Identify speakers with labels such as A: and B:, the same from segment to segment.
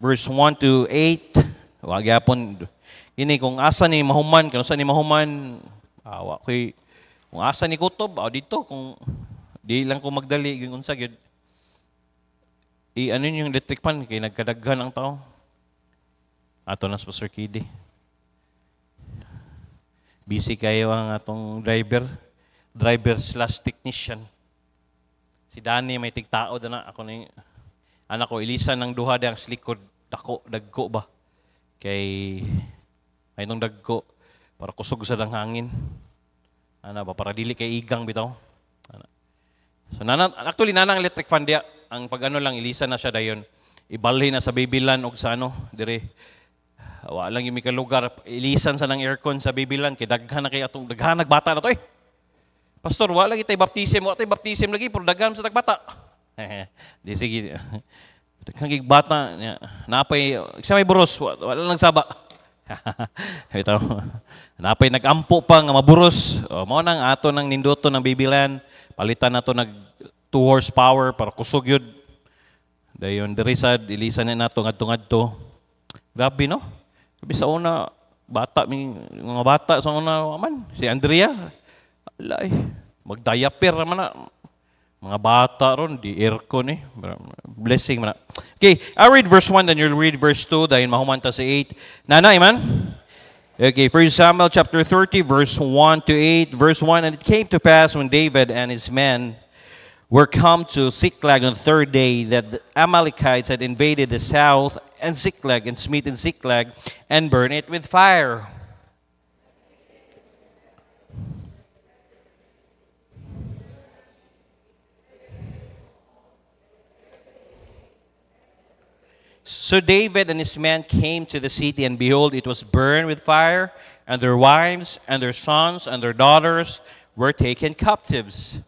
A: verse 1 to 8. Wag yapon ini kung asa ni mahuman, kung asa ni mahuman, wa koy kung asa ni kutob, dito kung di lang ko magdali yung unsa gyud. Ano yung electric fan kay nagkadaghan ang tao. Ato na Pastor Kidi. Busy kayo ang atong driver/technician. Si Danny may tigtao na ako na anak ko ilisan ng duha dang likod dagko ba. Kay ay nung dagko para kusog sa dang hangin. Ana ba para dili kay igang bitaw. So actually nanang electric fan dia ang pag lang ilisan na siya dayon. Ibalhin na sa Babyland og sa dire. Wa lang yung may lugar ilisan sa nang aircon sa Babyland kay daghan na kay atong daghan nagbata na to Pastor, wala lagi tay baptism lagi pero daghan sa tagbata. Di sige. Daghan kay bata napay isa may buros wala lang saba. Ito. Napay nagampo pa nga maburos. Mao nang ato nang nindoto ng Babyland. Palitan nato nag 2 horsepower para kusog yun. Dayon diri sad ilisan na nato ngadto. Grabe no? Sabi sa una mga bata sa una man si Andrea. Alay, magdiaper man na. Mga bata ron di aircon Blessing man. Okay, I read verse 1 then you'll read verse 2 dayon mahumanta sa 8. Nanay man. Okay, 1 Samuel chapter 30 verse 1 to 8. Verse 1, and it came to pass when David and his men were come to Ziklag on the third day that the Amalekites had invaded the south and Ziklag and smitten Ziklag and burned it with fire. So David and his men came to the city, and behold, it was burned with fire, and their wives and their sons and their daughters were taken captives.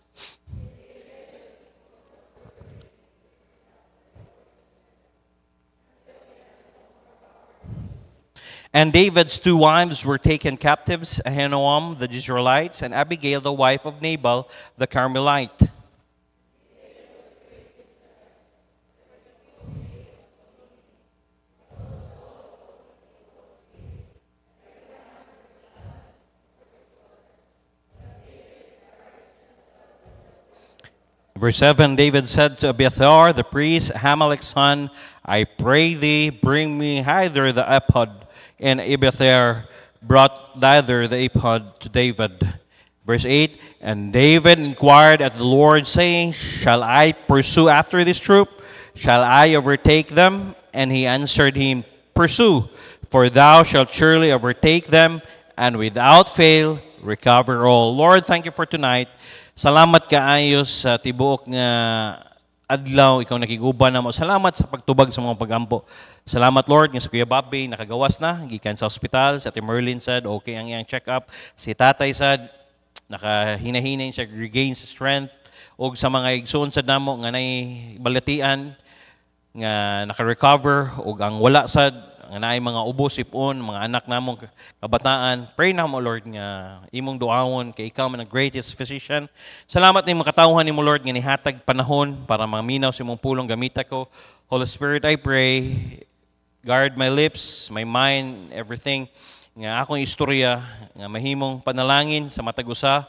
A: And David's 2 wives were taken captives, Ahinoam the Jezreelites, and Abigail the wife of Nabal the Carmelite. Verse 7, David said to Abiathar the priest, Ahimelech's son, I pray thee, bring me hither the ephod. And Abiathar brought thither the ephod to David. Verse 8, and David inquired at the Lord, saying, shall I pursue after this troop? Shall I overtake them? And he answered him, pursue, for thou shalt surely overtake them, and without fail recover all. Lord, thank you for tonight. Salamat kaayo sa tibuok nga adlaw, ikaw nakiguban namo. Salamat sa pagtubag sa mga pagampo. Salamat Lord nga si Kuya Bobby nakagawas na gikan sa ospital. Si Ate Merlin said okay ang iyang check-up. Si Tatay said nakahinahinay siya, regain sa strength. Og sa mga igsoon sad namo nga nay balatian nga naka-recover og ang wala sad nga naay mga ubos sipon, mga anak namong kabataan. Pray na mo Lord nga imong duawon kay ikaw man ang greatest physician. Salamat ni makatawhan nimo Lord nga nihatag panahon para maminaw sa imong pulong gamita ko. Holy Spirit, I pray, guard my lips, my mind, everything nga akong istorya nga mahimong panalangin sa matag usa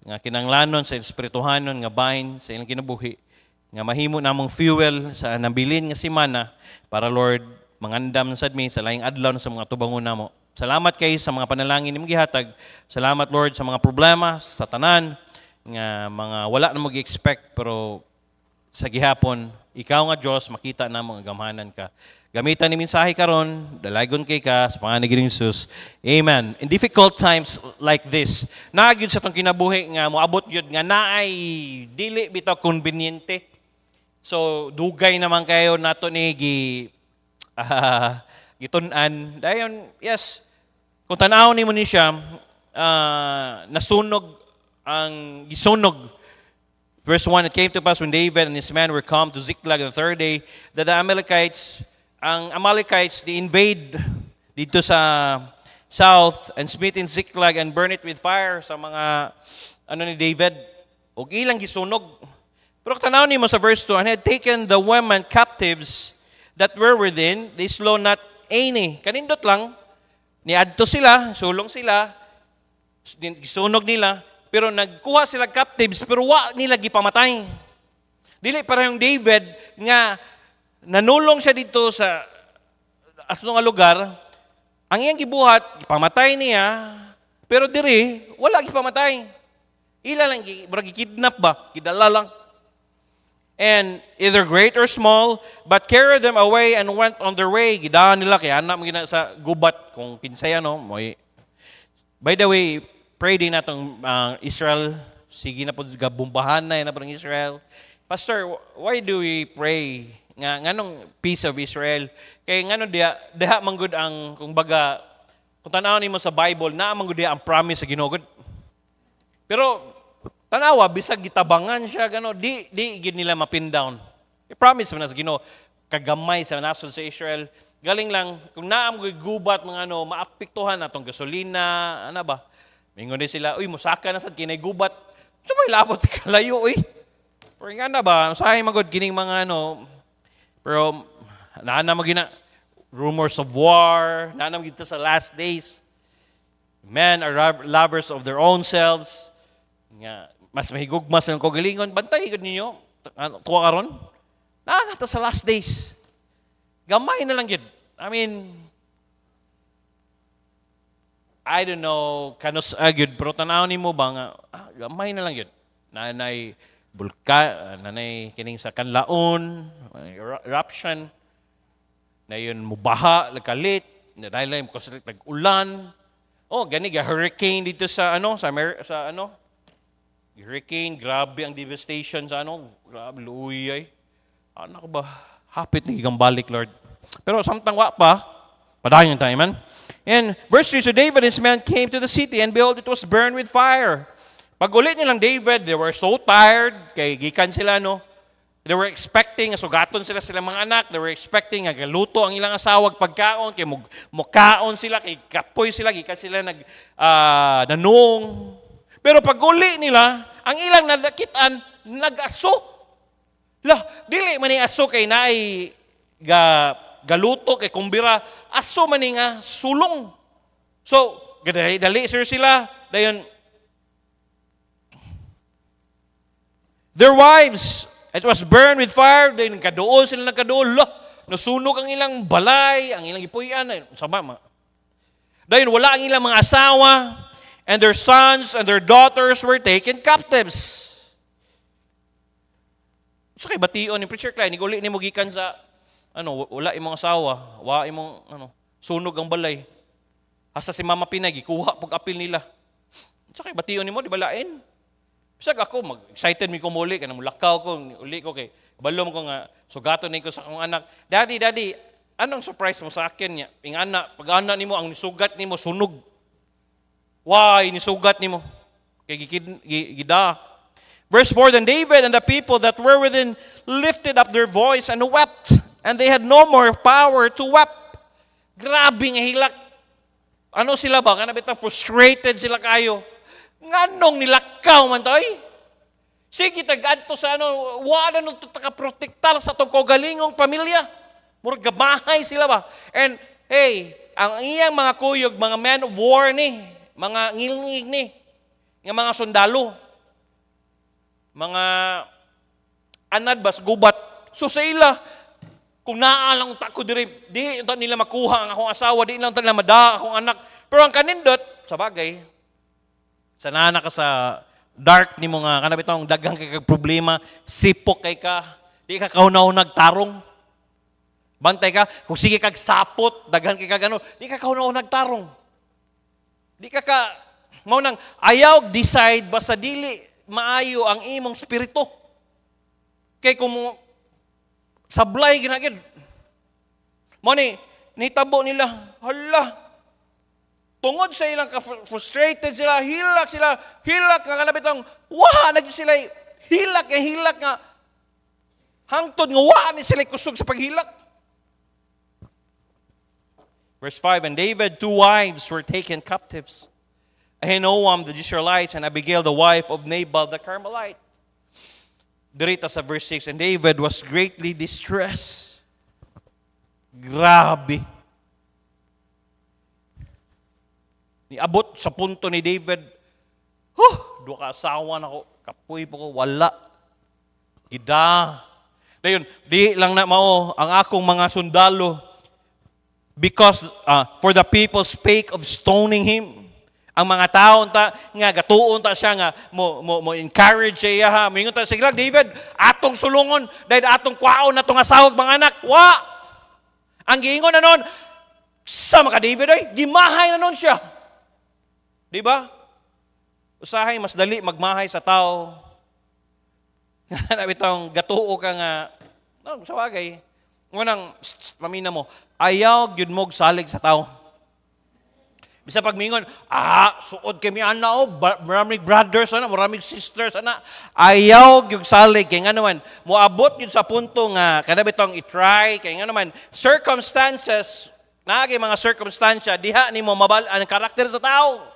A: nga kinanglanon sa espirituhanon nga bahin sa ilang kinabuhi nga mahimo namong fuel sa nabilin nga semana para Lord mangandam sad mi sa laing adlaw sa mga tubangon namo. Salamat kay sa mga panalangin nimong gihatag. Salamat Lord sa mga problema sa tanan nga mga wala na mo gi-expect pero sa gihapon ikaw nga Dios makita namo nga gamhanan ka. Gamitan ni mensahe karon, dalagon kay ka sa pangalan ni Ginoong Hesus. Amen. In difficult times like this, nagyud sa tong kinabuhi nga moabot gyud nga naay dili bitaw konbenyente. So dugay naman kayo nato ni gitun-an. Dayon, yes, kung tanaw ni mo ni siya, nasunog ang gisunog. Verse 1, it came to pass when David and his men were come to Ziklag on the third day, that the Amalekites, they invade dito sa south and smitten Ziklag and burn it with fire sa mga ni David. O ilang gisunog. Pero tanaw ni mo sa verse 2, and had taken the women captives, that were within, they slow not any. Kanindot lang, niadto sila, sulong sila, sunog nila, pero nagkuha sila captives, pero wa nila gipamatay. Dili para yung David nga nanulong siya dito sa asno nga lugar, ang iyang gibuhat, gipamatay niya, pero diri, wala gipamatay. Ila lang, gikidnap ba? Kidala lang. And either great or small, but carried them away and went on their way. Gidaan nila, kaya anak mo sa gubat, kung kinsay ano. By the way, pray din natong Israel, sige na po, gabumbahan na yun na po ng Israel. Pastor, why do we pray nganong peace of Israel? Kaya ngano diha manggod ang kung baga kung tanaw nimo sa Bible na manggod diha ang promise sa Ginoo. Pero tanawa bisag gitabangan siya gano di gid nila mapin down. I-promise man sa Ginoo kagamay sa nasod sa Israel. Galing lang kung naam gubat mga ano maapektuhan atong gasolina, ano ba? Mingon din sila, uy musaka na sad kinay gubat. So may labot kalayo uy. Pero nga na ba, usahay magod kining mga ano. Pero naana magina rumors of war, naana magita sa last days. Men are lovers of their own selves. Nga, mas mahigugmas ng kagalingon. Bantay gud ninyo. Tuwa karon. Naana ta sa last days. Gamay na lang gid. I mean, I don't know kanus agud pero tanaw nimo ba nga gamay na lang gid. Nanay nanay kining sa kanlaon, eruption, na yun mubaha, lagkalit, dahil lang kasi tag-ulan. Oh, gani hurricane dito sa hurricane, grabe ang devastation sa grabe luoy ay. Ano ko ba? Hapit na gigang balik, Lord. Pero samtang wa pa, padayon tayo man. And verse 3, so David and his men came to the city, and behold, it was burned with fire. Pag ulit nilang David, they were so tired, kay gikan sila, no? They were expecting, sugaton sila mga anak, they were expecting, galuto ang ilang asawag pagkaon, kay mukaon sila, kay kapoy sila, gikan sila nanong. Pero pag uli nila, ang ilang nadakitan, nag-aso. Lah, dili man aso kay naay galuto, kay kumbira, aso man nga sulong. So, dali sir sila, dayon, their wives, it was burned with fire. Then nagkadool sila nagkadool. Nasunog ang ilang balay, ang ilang ipuyan. Sama. Dahil wala ang ilang mga asawa. And their sons and their daughters were taken captives. So kay bation ni Preacher Klein, iguli ni mo gikan sa wala imong asawa, wala imong sunog ang balay. Hasta si Mama Pinay gikuha pag apil nila. So kay bation nimo di balain. Bisag ako, excited mi ko muli, kanang mulakaw ko, uli ko kay, balom ko nga, sugaton ni ko sa akong anak. Daddy, anong surprise mo sa akin niya? Pag anak ni mo, ang nisugat ni mo, sunog. Why, nisugat ni mo? Kay gida. Verse 4, then David and the people that were within lifted up their voice and wept, and they had no more power to weep. Grabe nga hilak. Ano sila ba? Kanabitang frustrated sila kayo. Nganong nilakaw man to ay? Sige, tag-adto sa wala nung taka-protektar sa itong kogalingong pamilya. Murag gabahay sila ba? And, hey, ang iyang mga kuyog, mga men of war ni, mga ngilngig ni, ng mga sundalo, mga anad bas gubat. So sa ila, kung naalang tako diri, di nila makuha ang akong asawa, di lang nila mada akong anak. Pero ang kanindot, sa bagay, sanana ka sa dark ni mo nga kanabitang dagang kay problema, sipok kay ka, di ka kaunaw nagtarong. Bantay ka, kung sige kag sapot, daghan kay ka gano, di ka kaunaw nagtarong. Di ka mao nang ayaw decide basta dili maayo ang imong spirito. Kay kung sablay ginagid. Mo ni nitabo nila, hala, tungod sa ilang frustrated sila, hilak nga kanabitang, sila, hilak nga, hangtod nga, ni sila kusog sa paghilak. Verse 5, and David, 2 wives were taken captives. Ahinoam, the Israelites, and Abigail, the wife of Nabal, the Carmelite. Dirita sa verse 6, and David was greatly distressed. Grabe. Niabot sa punto ni David, duha ka asawa na ko, kapoy po ko, wala. Gida. Dayon, di lang na mao ang akong mga sundalo because for the people spake of stoning him. Ang mga taon ta nga gatuon ta siya nga mo encourage siya ha. Mingon ta sige David, atong sulungon dahil atong kwaon natong asawag mga anak. Wa. Ang giingon na noon sa mga David ay gimahay na noon siya. Di ba? Usahay mas dali magmahay sa tao. Nga bitong gatuo ka nga sa wagay. Ngunang pamina mo, ayaw gyud mo salig sa tao. Bisa pagmingon, suod kami ana maraming brothers ana, maraming sisters ana. Ayaw gyud salig kay nga naman moabot gyud sa punto nga kada bitong i-try kay nga naman circumstances, naagi mga circumstansya diha nimo mabal ang karakter sa tao.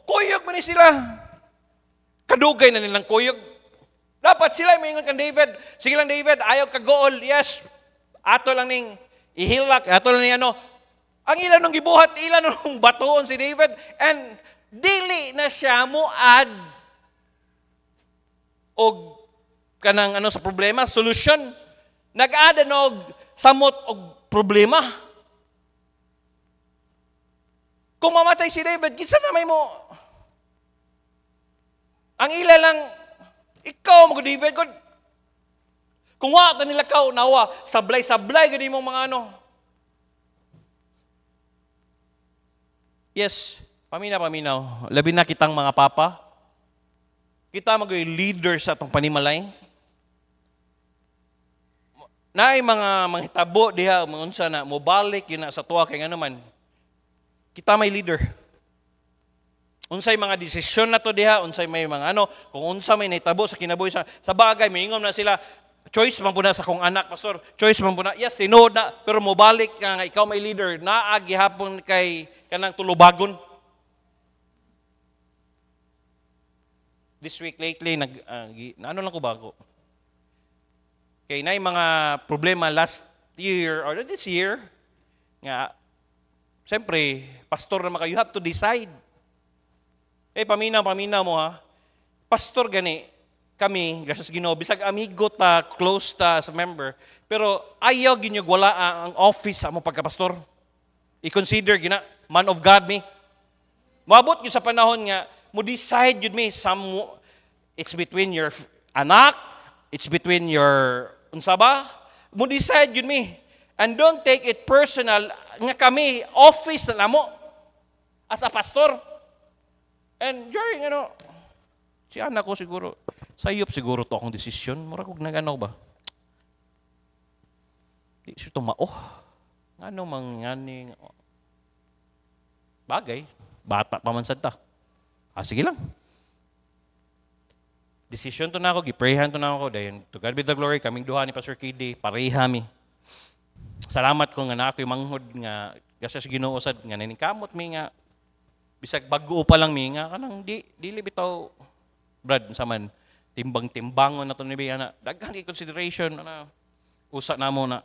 A: Kuyog man ni sila. Kadugay na nilang kuyog. Dapat sila maingon kang David. Sige lang David, ayaw ka goal. Yes. Ato lang ning ihilak. Ato lang ning ano. Ang ilan nung gibuhat, ilan nung batuon si David. And dili na siya mo add og kanang sa problema, solution. Nag-add og samot og problema. Kung mamatay si David, kinsa na may mo? Ang ila lang, ikaw mga David, kung wala nila ka, nawa, sablay-sablay, gani mong mga ano. Yes, paminaw. Labi na kitang mga papa. Kita mag-leader sa itong panimalay. Naay mga hitabo diha, mga unsa na, mobalik, yun na sa tuwa, kaya nga naman, kita may leader. Unsay mga desisyon na to diha, unsay may mga kung unsa may nahitabo sa kinabuhi sa bagay, maingon na sila, choice man po na sa kong anak, pastor, choice man po na, yes, tinuod na, pero mobalik nga ikaw may leader, naagi hapon kay kanang tulubagon. This week lately, ano lang ko bago? Kay na mga problema last year, or this year, nga, siyempre, pastor naman kayo, you have to decide. Paminaw mo ha. Pastor gani, kami, gracias Ginoo, bisag amigo ta, close ta sa member, pero ayaw ginyog wala ang office sa mo pagkapastor. I-consider gina, man of God me. Maabot yun sa panahon nga, mo decide yun me, it's between your anak, it's between your, unsa ba? Mo decide yun me. And don't take it personal nga kami, office na namo as a pastor. And during, si anak ko siguro, sayop siguro to akong desisyon. Mura kong nagano ba? Di siya tumao. Ano mangyaning bagay. Bata pa man sad ta. Sige lang. Decision to na ako, giprayhan to na ako. Dayon, to God be the glory, kaming duha ni Pastor KD, parehami. Salamat ko nga na ako'y manghod nga, kasi sa Ginoo sad nga, naningkamot mi nga, bisag bago pa lang mi nga, kanang dili bitaw, Brad, sa man, timbang-timbangon na ito ni Biyana, daghang consideration, usa na mo na,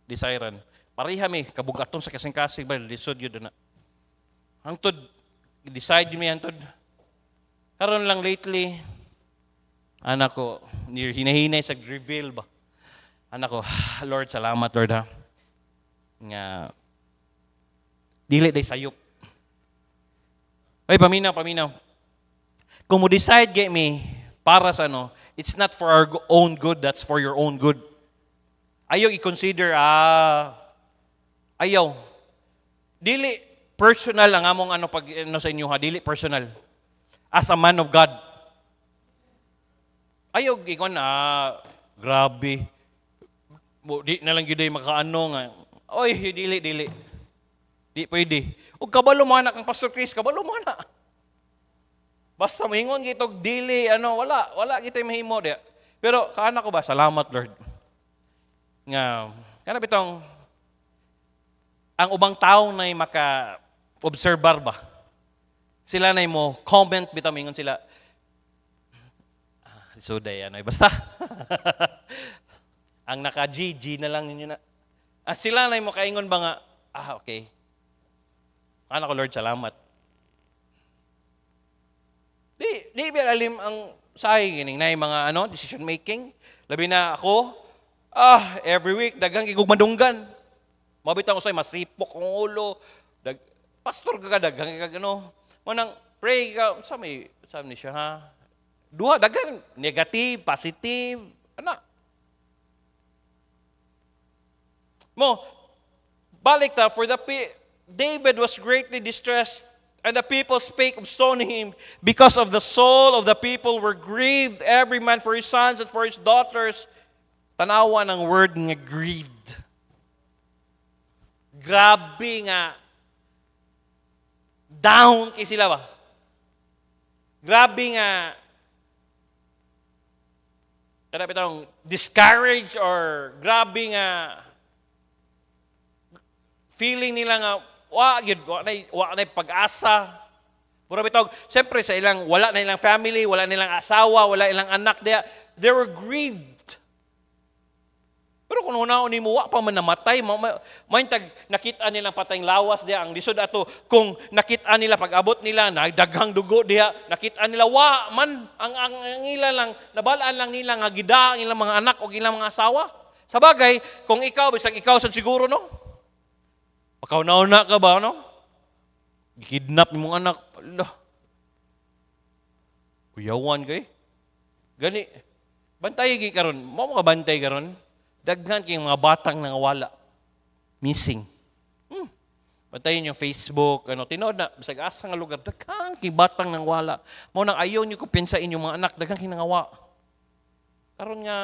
A: desiran. Parehami, kabugaton sa kasing-kasing, Brad, lisod yun na. Hangtod, decide yun mi hangtod. Karon lang lately, anak ko, hinahinay sa reveal ba? Anak ko, Lord, salamat Lord ha. Nga, dili day sayop. Ay, paminaw. Kung mo decide get me, para sa it's not for our own good, that's for your own good. Ayaw i-consider, ayaw. Dili personal ang among pag sa inyo ha, dili personal. As a man of God. Ayaw, ikon grabe. Di na lang yun makaano nga. Oy, dili. Di pwede. O kabalo mo anak ang Pastor Chris, kabalo mo anak. Basta mahingon gitog dili, wala gito'y mahimo dia. Pero kaana ko ba, salamat Lord. Nga, kana bitong, ang ubang tao na maka-obserbar ba? Sila na mo comment bitaw mingon sila. So day basta. Ang naka-G na lang ninyo na. Sila na yung makaingon ba nga, okay. Ano ko, Lord, salamat. Di alim ang sahi, gining na yung mga decision making. Labi na ako, every week, dagang kigug madunggan. Mabitang ko sa'yo, masipok kong ulo. Pastor ka dagang manang pray ka, saan ni siya, ha? Duha, dagang negative, positive, balik ta, David was greatly distressed, and the people spake of stoning him, because of the soul of the people were grieved, every man for his sons and for his daughters. Tanawa ng word nga grieved. Grabe nga. Down kay sila ba? Grabe nga. Kada bitang discouraged or grabe nga feeling nila nga wa na pag-asa. Mura bitog, siyempre sa ilang wala na ilang family, wala na ilang asawa, wala ilang anak, they were grieved. Pero kung una ni mo wa pa man namatay, tag nakita nilang patayng lawas diya ang lisod ato, kung nakita nila pag-abot nila nagdaghang dugo diya, nakita nila wa man ang ila lang nabalaan lang nila nga gida ang ilang mga anak o ilang mga asawa. Sa bagay, kung ikaw bisag ikaw sad siguro Pakaw-nauna ka ba, Kidnap yung mga anak. Kuyawan kay. Gani. Bantay karon. Mo mga bantay karon. Daghan kay mga batang nangawala. Missing. Bantayin yung Facebook, tinood na, bisag asa nga lugar, daghan kay batang nangawala. Mo nang ayaw niyo kumpensain yung mga anak, daghan kay nangawa. Karon nga,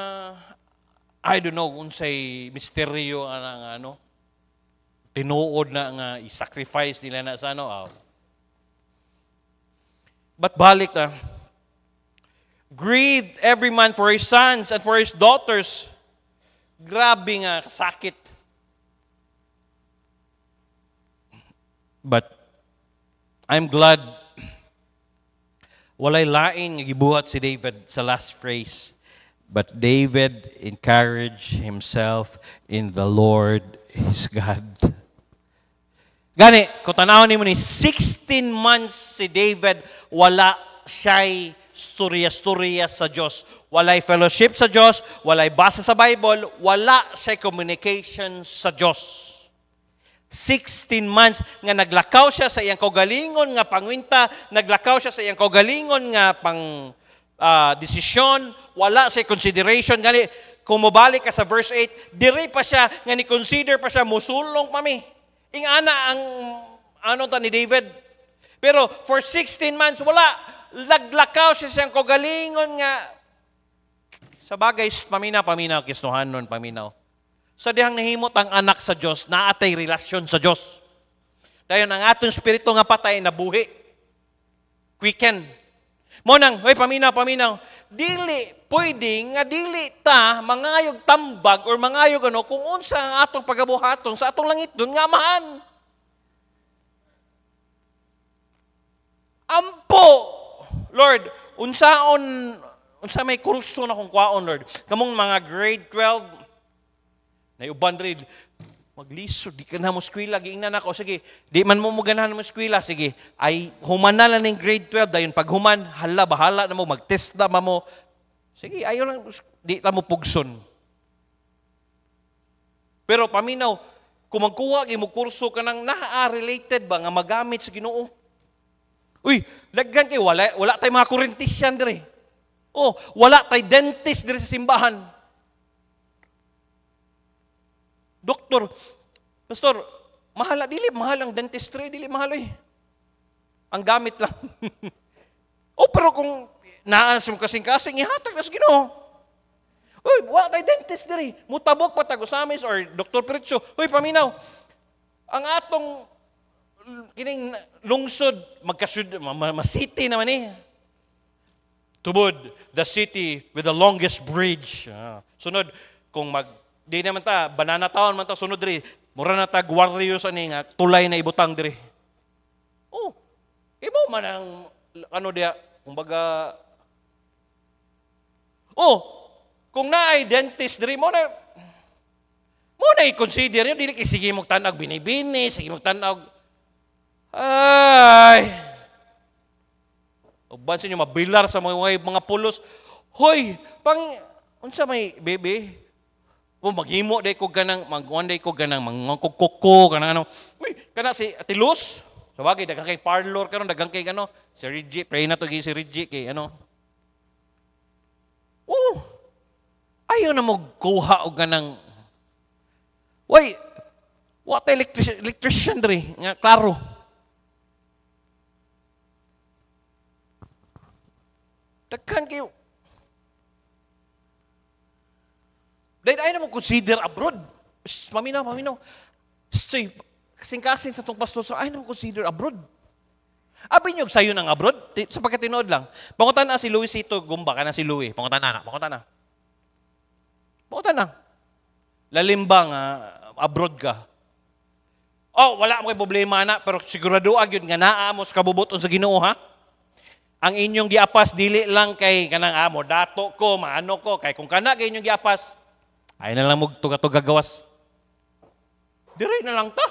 A: I don't know, unsay misteryo nga tinuod na nga i-sacrifice nila na sa But balik na. Grieved every man for his sons and for his daughters. Grabe nga, sakit. But I'm glad walay lain nga gibuhat si David sa last phrase. But David encouraged himself in the Lord his God. Gani, kung tanawin mo ni 16 months si David, wala siya'y storya-storya sa Diyos. Walay fellowship sa Diyos, walay basa sa Bible, wala siya'y communication sa Diyos. 16 months nga naglakaw siya sa iyang kaugalingon nga pangwinta, naglakaw siya sa iyang kaugalingon nga desisyon, wala siya'y consideration. Gani, kung mabalik ka sa verse 8, diri pa siya, nga ni-consider pa siya, musulong pa mi. Ingana ang ni David. Pero for 16 months, wala. Laglakaw siya siyang kaugalingon nga. Sa bagay, paminaw, kisnuhanon, paminaw. Sa dihang nahimot ang anak sa Diyos, naatay relasyon sa Diyos. Dayon ang atong spirito nga patay, nabuhi. Quicken. Monang, paminaw. Dili, pwede nga dili ta, mangayog tambag or mangayog kung unsa ang atong pagabuhaton sa atong langit doon nga mahan. Ampo, Lord, unsa may kurso na kung kwaon, Lord. Kamong mga grade 12, na uban rin, maglisod, di ka na mo eskwela, giingnan ako, sige, di man mo ganahan mo eskwela, sige, ay human na lang ng grade 12, dayon pag human, bahala na mo, mag-test na mo, sige, ayaw lang, di na mo pugson. Pero paminaw, kung magkuha, mo kurso ka nang related ba, nga magamit sa Ginoo. Uy, laggan kayo, wala tayong mga kurentisyan dire. Wala tayong dentist dire sa simbahan. Doktor, pastor, mahal ang dentistry, dili mahal Ang gamit lang. Pero kung naanas mo kasing-kasing, ihatag na sa Ginoo. Uy, wala tayo dentist diri. Mutabok pa tagusamis or Dr. Piritso. Uy, paminaw. Ang atong kining lungsod, masiti naman Tubod, the city with the longest bridge. Sunod, kung di naman banana town man sunod diri, mura na warriors nga, tulay na ibutang diri. Ibo man ang dia, kumbaga, kung naay dentist diri mo na, na i-consider nyo, dili kay sige mong tanag binibini, sige mong tanag, ay, uban sa inyo, mabilar sa mga pulos, hoy, unsa may bebe, maghimo day ko ganang, one day ko ganang, mangkukuko, kanang ano, uy, kana si Atilos, sa bagay, dagang kay parlor, karon dagang kay ano, si Reggie, pray na to si Reggie, kay ano, ayaw na mo kuha o ganang, uy, what electrician dre, nga, klaro. Daghan kayo. Dahil ayaw na mo consider abroad. Paminaw. Kasing-kasing sa itong pastor, so ayaw na mo consider abroad. Abi nyo sa'yo ng abroad, sa pagkatinood lang. Pangutan na si Luisito Gumba, ka na si Louis. Pangutan na. Lalimba nga, abroad ka. Wala mo kay problema na, pero sigurado agad nga naamos kabubuton sa Ginoo, ha? Ang inyong giapas, dili lang kay kanang amo, dato ko, maano ko, kay kung kana kay inyong giapas, ay na lang mo tuga-tuga gawas. Dire na lang ta.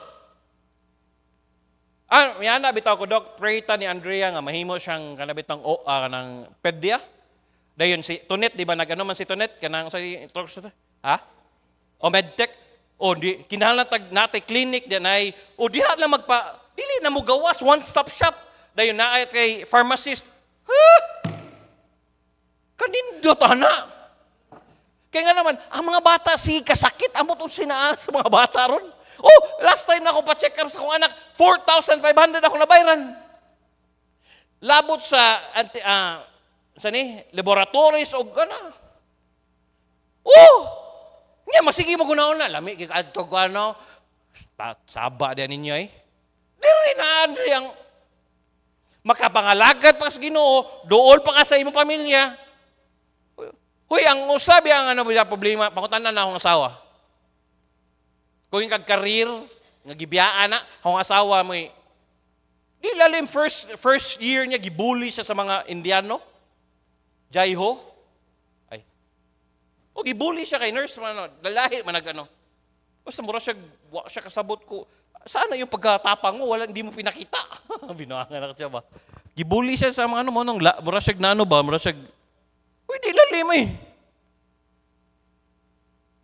A: Yana bitaw ko, Dok, pray ta ni Andrea nga mahimo siyang kanabitang kanang pedya. Dayon si Tonet, di ba nag-ano man si Tonet kanang sa ha? O medtech. O di kinahanglan tag natay clinic din ay diha lang dili na mo gawas, one-stop shop. Dayon na kay pharmacist. Kanindot ana. Kaya nga naman, ang mga bata kasakit amot sinaan sa mga bata ron. Last time na ako pa-check up sa kong anak, 4,500 ako nabayran. Labot sa laboratories o gana. Nga, masigi mo gunaon na. Lami, kikadto ko saba din ninyo Dili na, ang makapangalagat pa sa Ginoo, dool pa ka sa imong pamilya. Huy, ang usabi ang problema, pangutanan na akong asawa. Kung yung kag-career, nagibiyaan na, akong asawa mo di lalim first year niya, gibully siya sa mga Indiano. Jaiho. Gibully siya kay nurse, lalahi, Basta mura siya kasabot ko. Saan na yung pagkatapang mo? Hindi mo pinakita. Binawangan na siya ba? Gibully siya sa mga mura siya mura siya, di lalim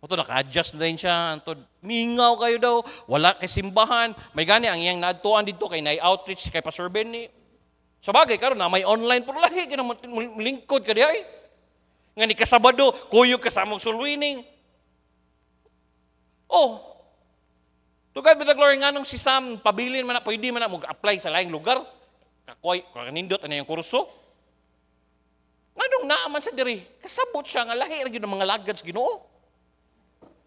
A: naka-adjust na rin siya. Mingaw kayo daw. Wala kay simbahan. May gani, ang iyang naadtuan dito kay na-outreach kay Pastor Benny. Sa bagay, karon na may online pero lahi, lingkod ka diya Nga ni kasabado, kuyog kasamong sulwining. To God be the glory nga nung si Sam, pabilin man na, pwede man na mag-apply sa laing lugar. Kanindot, yung kurso. Nga nung naaman sa diri, kasabot siya nga lahi, ng mga lagad sa Ginoo.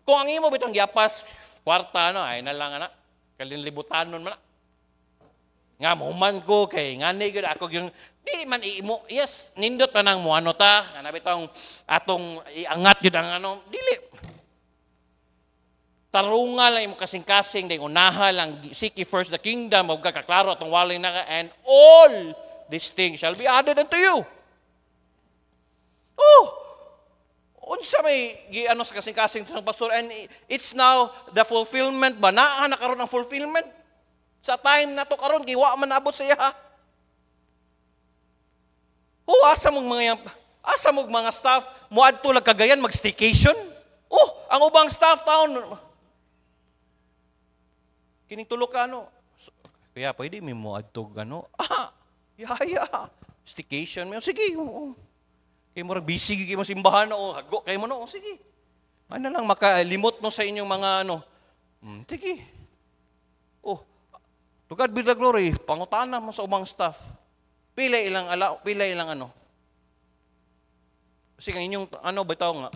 A: Kung ang imo bitang giapas, kwarta, ay na lang, kalinlibutanon man na. Nga muman ko, kay nga nigod, ako yung, di man iimo, yes, nindot pa nang muano ta, kanabitang atong iangat yun ang dili. Tarunga lang yung kasing-kasing, dahil unaha lang, seek ye first the kingdom, huwag kaklaro atong walay na and all these things shall be added unto you. Unsa may sa kasing-kasing sa pastor, and it's now the fulfillment ba? Nakaroon ng fulfillment? Sa time na to karon giwa man abot sa iya. Asa mong mga staff moadto lag Cagayan mag-staycation? Ang ubang staff taon kining tulo ka kaya pwede mi moadto yaya staycation mo sige kay mo busy kay mo simbahan hago kay mo sige ano lang makalimot mo sa inyong mga sige to God be the glory pangutana mo sa ubang staff pila ilang kasi inyong bitaw nga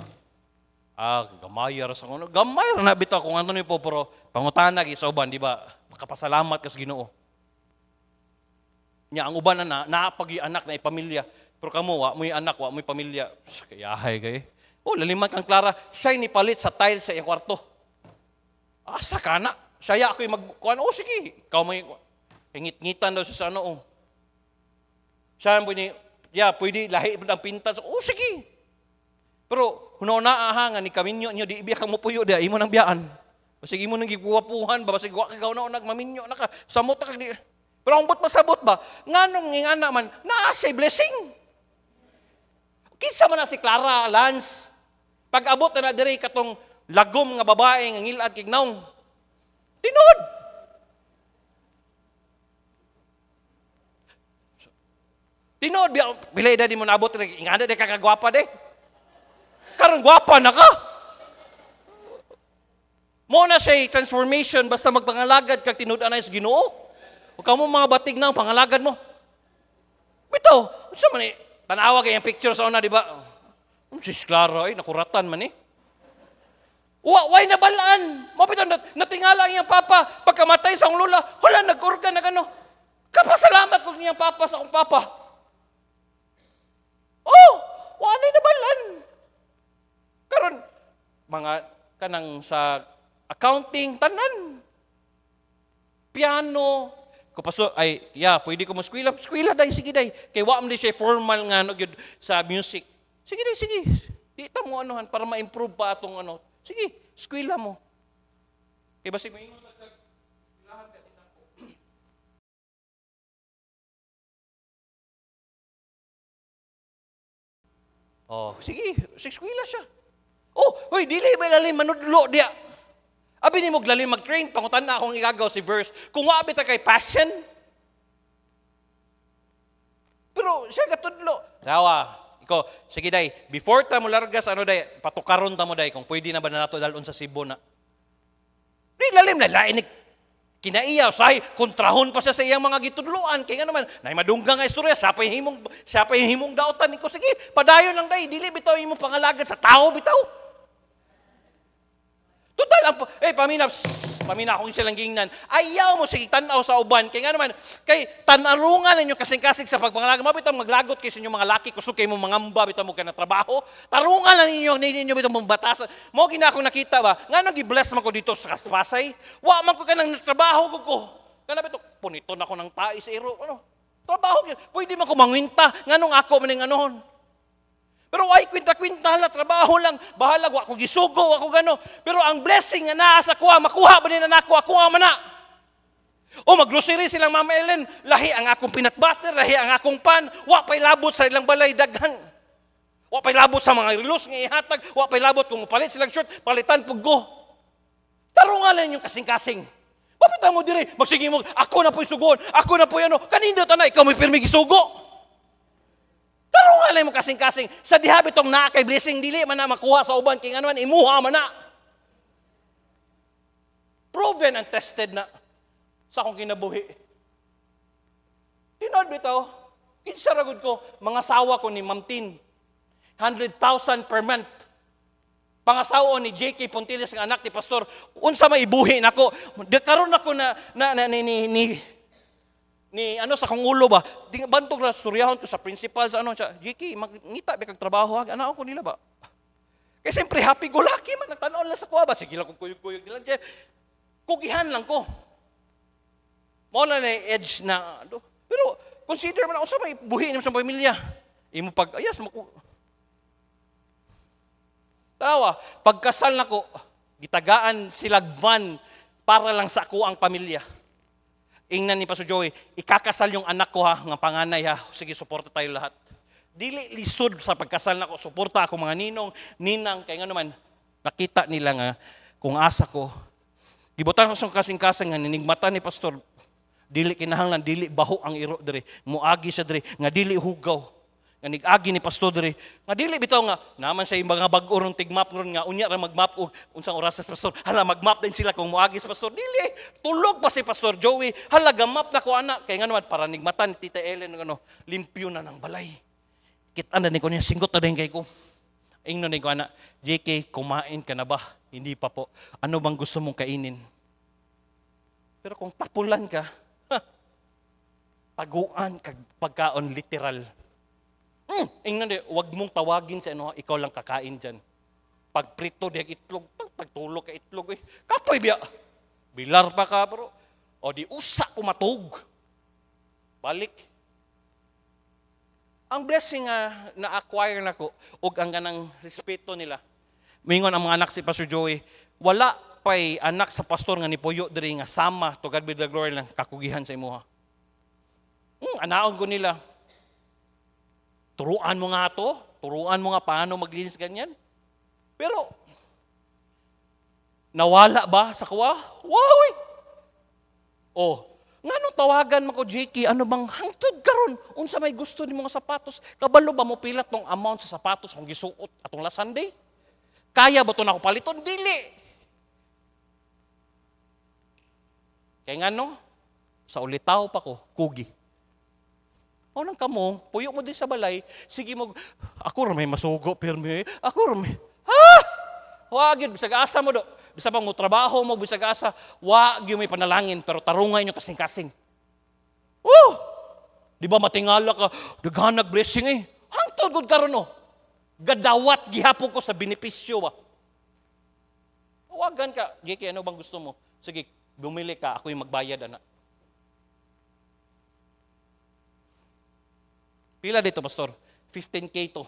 A: gamayar sa gamayar na bitaw kung ano ni po pero pangutana gi sa uban di ba makapasalamat kas Ginoo nya ang uban na naapagi anak na ipamilya pero kamo wa mo anak wa mo pamilya kayahay kay laliman kang Clara siya ni palit sa tiles sa iyang kwarto asa kana siya ako magkuan sige ikaw may ngit-ngitan daw sa siya pwede lahi ang pintas sige pero hunauna nga ni kaminyo nyo di ibiya kang mupuyo di imo nang biyaan Basig imo nang giguwapuhan ba, basig wa ka gaw na nagmaminyo na ka, samot ka di. Pero ang but masabot ba, nganong ngingana man, naa siya blessing. Kinsa man na si Clara, Lance, pag abot na diri katong lagom nga babae nga ngilad kignaong. Tinod. Tinod, bilay na di mo naabot, ingana di kakagwapa de. Karon gwapa na ka. Mo na siya transformation, basta magpangalagad kag tinud-anay sa Ginoo. Huwag ka mo mga batig na, pangalagad mo. Bito, unsa man eh, tanawa kay yung picture sa una, di ba? Sis Clara, nakuratan man eh. Why nabalaan? Mapito, natingala ang iyang papa, pagkamatay sa akong lola, wala, nag-organ na gano. Kapasalamat ko niyang papa sa akong papa. Oh, wala nabalaan. Karon, mga kanang sa accounting, tanan. Piano, kupaso, ay, pwede ko mo skwila day, sige day. Kay wa man di siya formal nga, no, yun, sa music. Sige day, sige. Di ta mo anuhan, para ma-improve pa atong ano. Sige, skwila mo. Kaya basi may ingon sa ilahan ka din ako. Oh, sige, skwila siya. Oh, hoy, dili ba lalim manudlo diya. Abi ni mo glalim mag-train, pangutan na akong igagaw si verse. Kung wabi ta kay passion. Pero siya katudlo. Dawa, ikaw, sige day, before ta mo largas, ano day, patukaron ta mo day, kung pwede na ba na nato dalon sa Cebu na. Di lalim na, lainik. Kinaiyaw, sahi, kontrahon pa siya sa iyang mga gitudloan. Kaya nga naman, na madungga nga istorya, siya pa yung himong daotan. Iko, sige, padayon lang day, dili bitaw imong pangalagad sa tao, bitaw. Total, pamina akong silang gingnan, ayaw mo sige tanaw sa uban. Kaya nga naman, kay tanarungan ninyo kasing-kasing sa pagpangalaga. Mabitaw maglagot kayo sa inyong mga laki, kusog kayo mong mangamba, bitaw mo ka na trabaho. Tarungan lang ninyo bitaw mong batasan. Mo gina akong nakita ba, nga nang i-bless man ko dito sa Pasay, wa man ko ka nang trabaho ko. Kana bitaw, punito na ko ng tai sa iro. Ano? Trabaho, pwede man ko mangwinta, nga nung ako maning anohon. Pero ay kwinta-kwinta la, trabaho lang, bahala, ako gisugo, ako gano. Pero ang blessing nga naa sa kuha, makuha ba nila na ako man na. O mag-grocery silang Mama Ellen, lahi ang akong peanut butter, lahi ang akong pan, wa pa'y labot sa ilang balay, daghan. Wa pa'y labot sa mga relos nga ihatag, wa pa'y labot kung palit silang short, palitan puggo. Tarungan lang yung kasing-kasing. Papita mo diri, magsige mo, ako na po'y sugon, ako na po'y ano, kanindo ta na, ikaw may pirmi gisugo. Tarungan lang mo kasing-kasing. Sa dihabit tong naa kay blessing, dili man na makuha sa uban, king ano man, imuha man na. Proven and tested na sa akong kinabuhi. Tinod bitaw, kinsa ragud ko, mga sawa ko ni Ma'am Tin, 100,000 per month. Pangasawa ni J.K. Pontiles ng anak ni Pastor, unsa may ibuhi nako. Karon ako ni ano sa kong ulo ba, bantog na suryahon ko sa principal sa ano siya, Jiki, mangita ba kag trabaho ha, ano ako nila ba? Kaya siyempre happy go lucky man, nagtanaw lang sa kuha ba, sige lang kung kuyog-kuyog nila, kugihan lang ko. Mula na edge na, pero consider man ako sa may buhi niyo sa pamilya. Imo pag, ayas, tawa, pagkasal na ko, gitagaan silag van para lang sa ako ang pamilya. Ingnan ni Pastor Joey, ikakasal yung anak ko ha, nga panganay ha, sige, suporta tayo lahat. Dili lisod sa pagkasal na ko, suporta ako mga ninang, kaya nga naman, nakita nila nga, kung asa ko, gibutan ko sa kasing-kasing nga, ninigmata ni Pastor, dili kinahanglan, dili baho ang iro diri, muagi siya diri, nga dili hugaw, nga nigagi ni Pastor diri, nga dili bitaw nga, naman sa mga bag-urong tigmap ron nga, unya ra magmap og unsang oras sa Pastor, hala magmap din sila kung muagi sa Pastor, dili, tulog pa si Pastor Joey, hala gamap na ko anak, kaya nga naman, para nigmatan, Tita Ellen, ano, limpyo na ng balay. Kita na din ko niya, singgot na din kay ko. Ingnon din ko anak, JK, kumain ka na ba? Hindi pa po. Ano bang gusto mong kainin? Pero kung tapulan ka, taguan kag pagkaon literal. Ingnan din, wag mong tawagin sa ano, ikaw lang kakain dyan. Pag prito di itlog, pagtulog ka itlog eh. Kapoy biya. Bilar pa ka bro. O di usa ko matug. Balik. Ang blessing na-acquire na ko, og ang ganang respeto nila. Mingon ang mga anak si Pastor Joey, wala pay anak sa pastor nga nipuyo diri nga sama to God be the glory lang kakugihan sa imuha. Anaon ko nila. Turuan mo nga to, turuan mo nga paano maglinis ganyan. Pero nawala ba sa kuwa? Wow! Nganong tawagan mo ko, JK, ano bang hangtod karon? Unsa may gusto ni mga sapatos? Kabalo ba mo pilat tong amount sa sapatos kung gisuot atong last Sunday? Kaya ba ito na ako paliton? Dili. Kaya nga no, sa ulitaw pa ko, kugi. O nang kamo, puyo mo din sa balay, sige mo, ako may masugo, pirmi, ako may, wagin, bisag asa mo do. Bisa bang mo trabaho mo, bisag asa, wag yung may panalangin, pero tarungay nyo kasing-kasing. Di ba matingala ka, daghanag blessing eh. Hangtod gud karon no. Gadawat gihapon ko sa benepisyo ba. Wagan ka, JK, ano bang gusto mo? Sige, bumili ka, ako yung magbayad, anak. Pila dito, pastor? 15K to.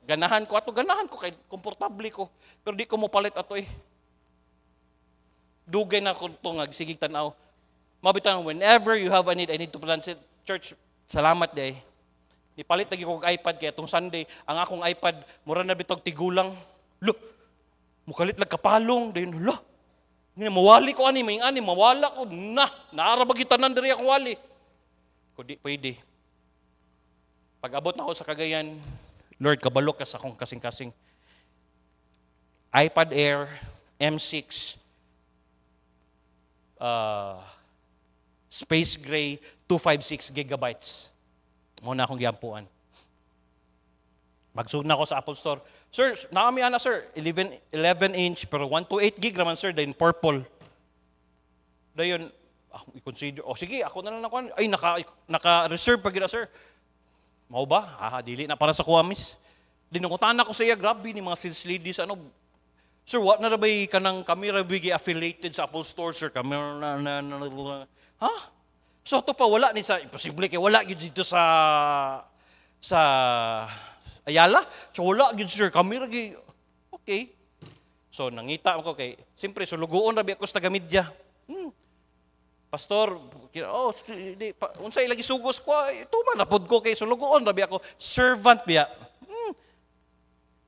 A: Ganahan ko kay komportable ko. Pero di ko mo palit ato eh. Dugay na ko ito nga, sigig tanaw. Mabitan, whenever you have a need, I need to plan it. Church, salamat day. Ipalit lagi ko iPad kaya itong Sunday, ang akong iPad, mura na bitog tigulang. Mukalit lang kapalong. Dayon, mawali ko mawala ko, naarabagitan diri akong wali. Kundi pwede. Pag abot na ako sa Cagayan, Lord, kabalok ka sa akong kasing-kasing. iPad Air M6, Space Gray, 256 gigabytes. Muna akong giampuan. Magsug na ako sa Apple Store. Sir, nakami ana sir, 11-inch, pero 128 gig naman sir, then purple. Dayon, i-consider, sige, ako na lang nakuha. Ay, naka-reserve pa gina sir. Mau ba? Dili na para sa kuwamis. Dinungutan ako sa iya, grabe ni mga sales ladies, sir, what na rabay ka ng kami rabay affiliated sa Apple Store, sir, kami So, ito pa, wala ni sa, imposible kay wala yun dito sa Ayala. So, wala yun, sir, kami rabay, okay. So, nangita ako kay, siyempre, sulugoon rabay ako sa taga-media. Pastor, unsay lagi sugos ko, tuman napod ko kay sulugoon rabi ako, servant biya.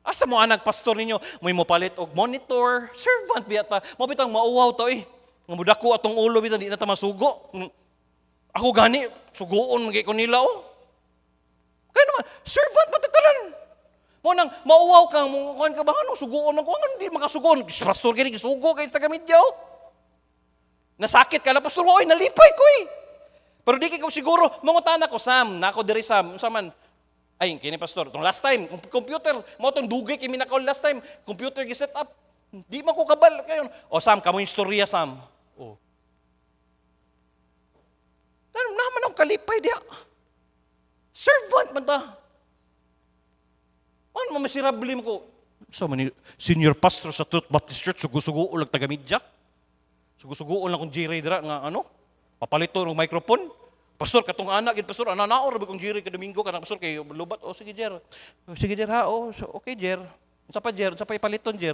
A: Asa mo anak pastor ninyo, may mo palit og monitor, servant biya ta. Mo bitang mauwaw to eh. Nga mudako atong ulo bitaw di na ta masugo. Ako gani sugoon magay ko nila oh. Kaya naman, servant patatalan. Mo nang mauwaw kang mo kan ka ba anong sugoon man ko hindi makasugon. Pastor kini gisugo kay taga-media oh. Nasakit ka na, pastor, oy, nalipay ko eh. Pero di ko siguro, mangutan ako, Sam, nako diri Sam, man. Ay, kini pastor, itong last time, computer, mo itong dugay, kimi nakaw last time, computer gi-set up. Di man ko kabal kayo. Sam, kamo yung storya, Sam. Naman ako kalipay diya. Servant man ta. Ano masirabli mo ko? Senior pastor sa Truth Baptist Church, sugo-sugo ulag taga-media. Sugo-sugoon lang kung Jerry dira nga papalito ng microphone. Pastor, katong anak, pastor, ananaor rabi kong Jerry kada Domingo kanang pastor kay lubat. Sige Jer. Sige Jer ha. Okay Jer. Unsa pa Jer? Unsa pa ipaliton Jer?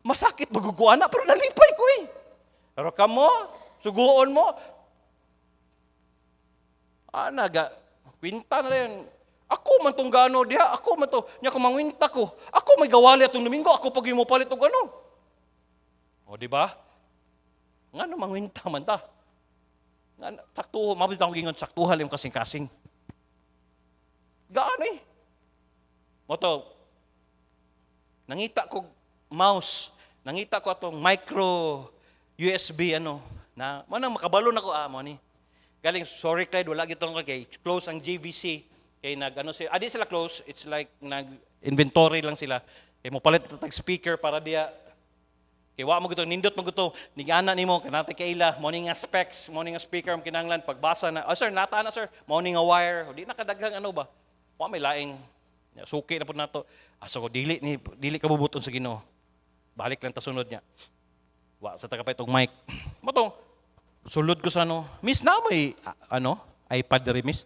A: Masakit maguguana pero nalipay ko eh. Pero kamo, sugoon mo. Kwinta na yan. Ako man tong gano diha, ako man to, nya ko mangwinta ko. Ako may gawali atong Domingo, ako pag mo palit og ano. Di ba? Nga mangwinta man ta. Saktuho, mabit akong gingon, saktuhan yung kasing-kasing. Gaano eh. Moto, nangita ko mouse, nangita ko atong micro USB, manang makabalo na ko, mo ni. Galing, sorry Clyde, wala gitong kay close ang JVC. Kay di sila close, it's like nag-inventory lang sila. Kay mo palit tag speaker para diya. Kaya wa mo gito, nindot mo gito, nigana nimo kanate kaila, morning nga specs, morning nga speaker, kinanglan, pagbasa na, sir, nata na sir, morning nga wire, di nakadaghang ba? Wa may laing, suki na po nato. So, dili ka bubuton sa Ginoo. Balik lang ta sunod niya. Wa sa tagapay itong mic. Matong, sulod ko sa miss na may, iPad rin, miss?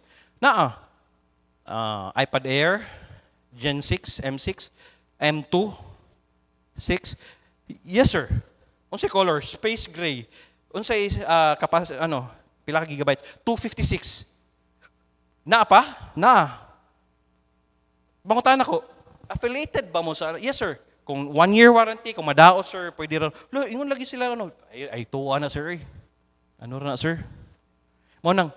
A: iPad Air, Gen 6, M6, M2, 6. Yes, sir. Unsay color? Space gray. Unsay pila ka gigabytes? 256. Na pa? Na. Bangutan ako, affiliated ba mo sa, yes sir, kung 1 year warranty, kung madaot sir, pwede rin, ingon lagi sila, ay tuwa na sir eh. Ano na sir? Mo nang,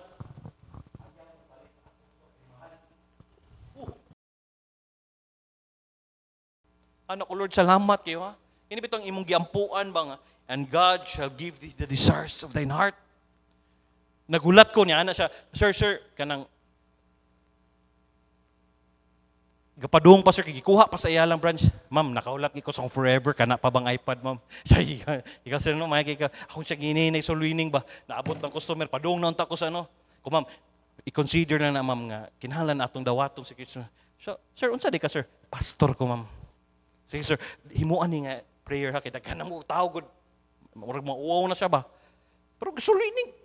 A: ko Lord, salamat kayo ha. Ini bitong imong giampuan ba nga, and God shall give thee the desires of thine heart. Nagulat ko niya, siya, sir, kanang, gapadung pa sir, kikikuha pa sa iyalang branch. Ma'am, nakaulat ko sa forever, kana pa bang iPad, ma'am? Say, ikaw sir, no, makikita, akong siya gininay, soluining ba? Naabot ng customer, padung na unta ko sa ano. Kung ma'am, i-consider na ma'am nga, kinahanglan atong dawatong security. So, sir, unsa di ka sir? Pastor ko, ma'am. Sige sir, himuan ni nga prayer ha, kaya ka na mo tao, good. Mauwaw na siya ba? Pero soluining.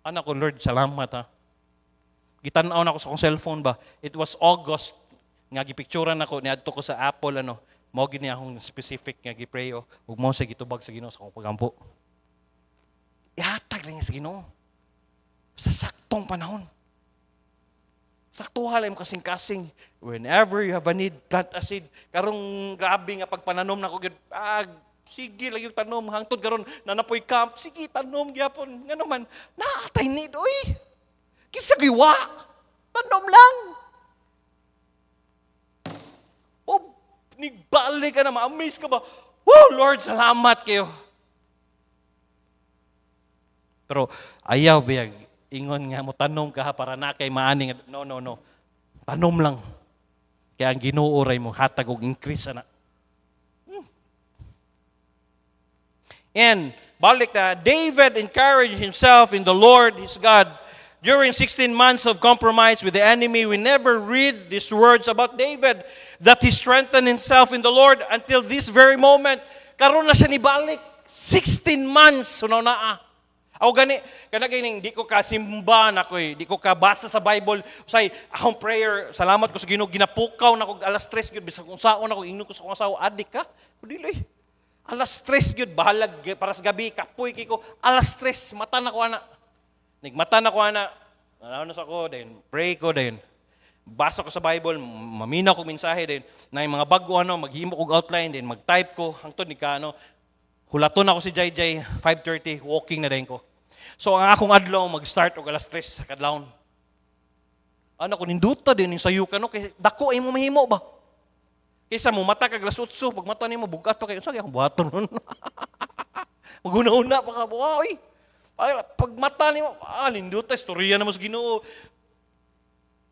A: Anak ko, Lord, salamat ha. Gitanaw na ako sa akong cellphone ba. It was August, nga gipicturan ako, niadto ko sa Apple, mao gini akong specific nga gipray, ug mo sa gitubag sa Ginoo sa akong pagampo. Ihatag lang niya sa Ginoo. Sa saktong panahon. Saktuha lang kasing-kasing. Whenever you have a need, plant a seed. Karong grabe nga pagpananom na ko, sige lagi yung tanom, hangtod karon nanapoy camp, sige tanom gyapon. Nga naman, naatay need, oy. Kisa giwa, tanom lang. O, nigbalik ka na, ma-amaze ka ba? Oh, Lord, salamat kayo. Pero ayaw biyag, ingon nga mo, tanom ka ha, para na kay maaning. No. Tanom lang. Kaya ang ginuuray mo, hatag og increase na. And balik na, David encouraged himself in the Lord, his God. During 16 months of compromise with the enemy, we never read these words about David, that he strengthened himself in the Lord until this very moment. Karon na siya nibalik. 16 months. Sunaw na Ako gani, di ko kasimba na ko di ko kabasa sa Bible. Say, akong prayer, salamat ko sa Ginoo, ginapukaw na ko alas 3, bisag kung saon ako, ingnon ko sa kong asawa, adik ka? Dili. Alas 3 yun, bahalag para sa gabi, kapoy kiko, alas 3, mata na ko ana. Nigmata na ko ana, nanaw na sa ko, then pray ko, then basa ko sa Bible, mamina ko mensahe, then na yung mga bago, maghimo ko outline, then mag-type ko, hangtod ni ka, hulaton ako si Jai, 5:30, walking na din ko. So ang akong adlaw, mag-start og alas 3 sa kadlawon. Ano ko, ninduta din, yung sayo ka, kaya dako ay mo mahimo ba? Kaysa mo mata kag alas 8, pag mata nimo bugat pa kayo, saan akong buhaton nun? Maguna-una pa ka, wow, pag mata nimo, linduta, istorya na mas Ginoo.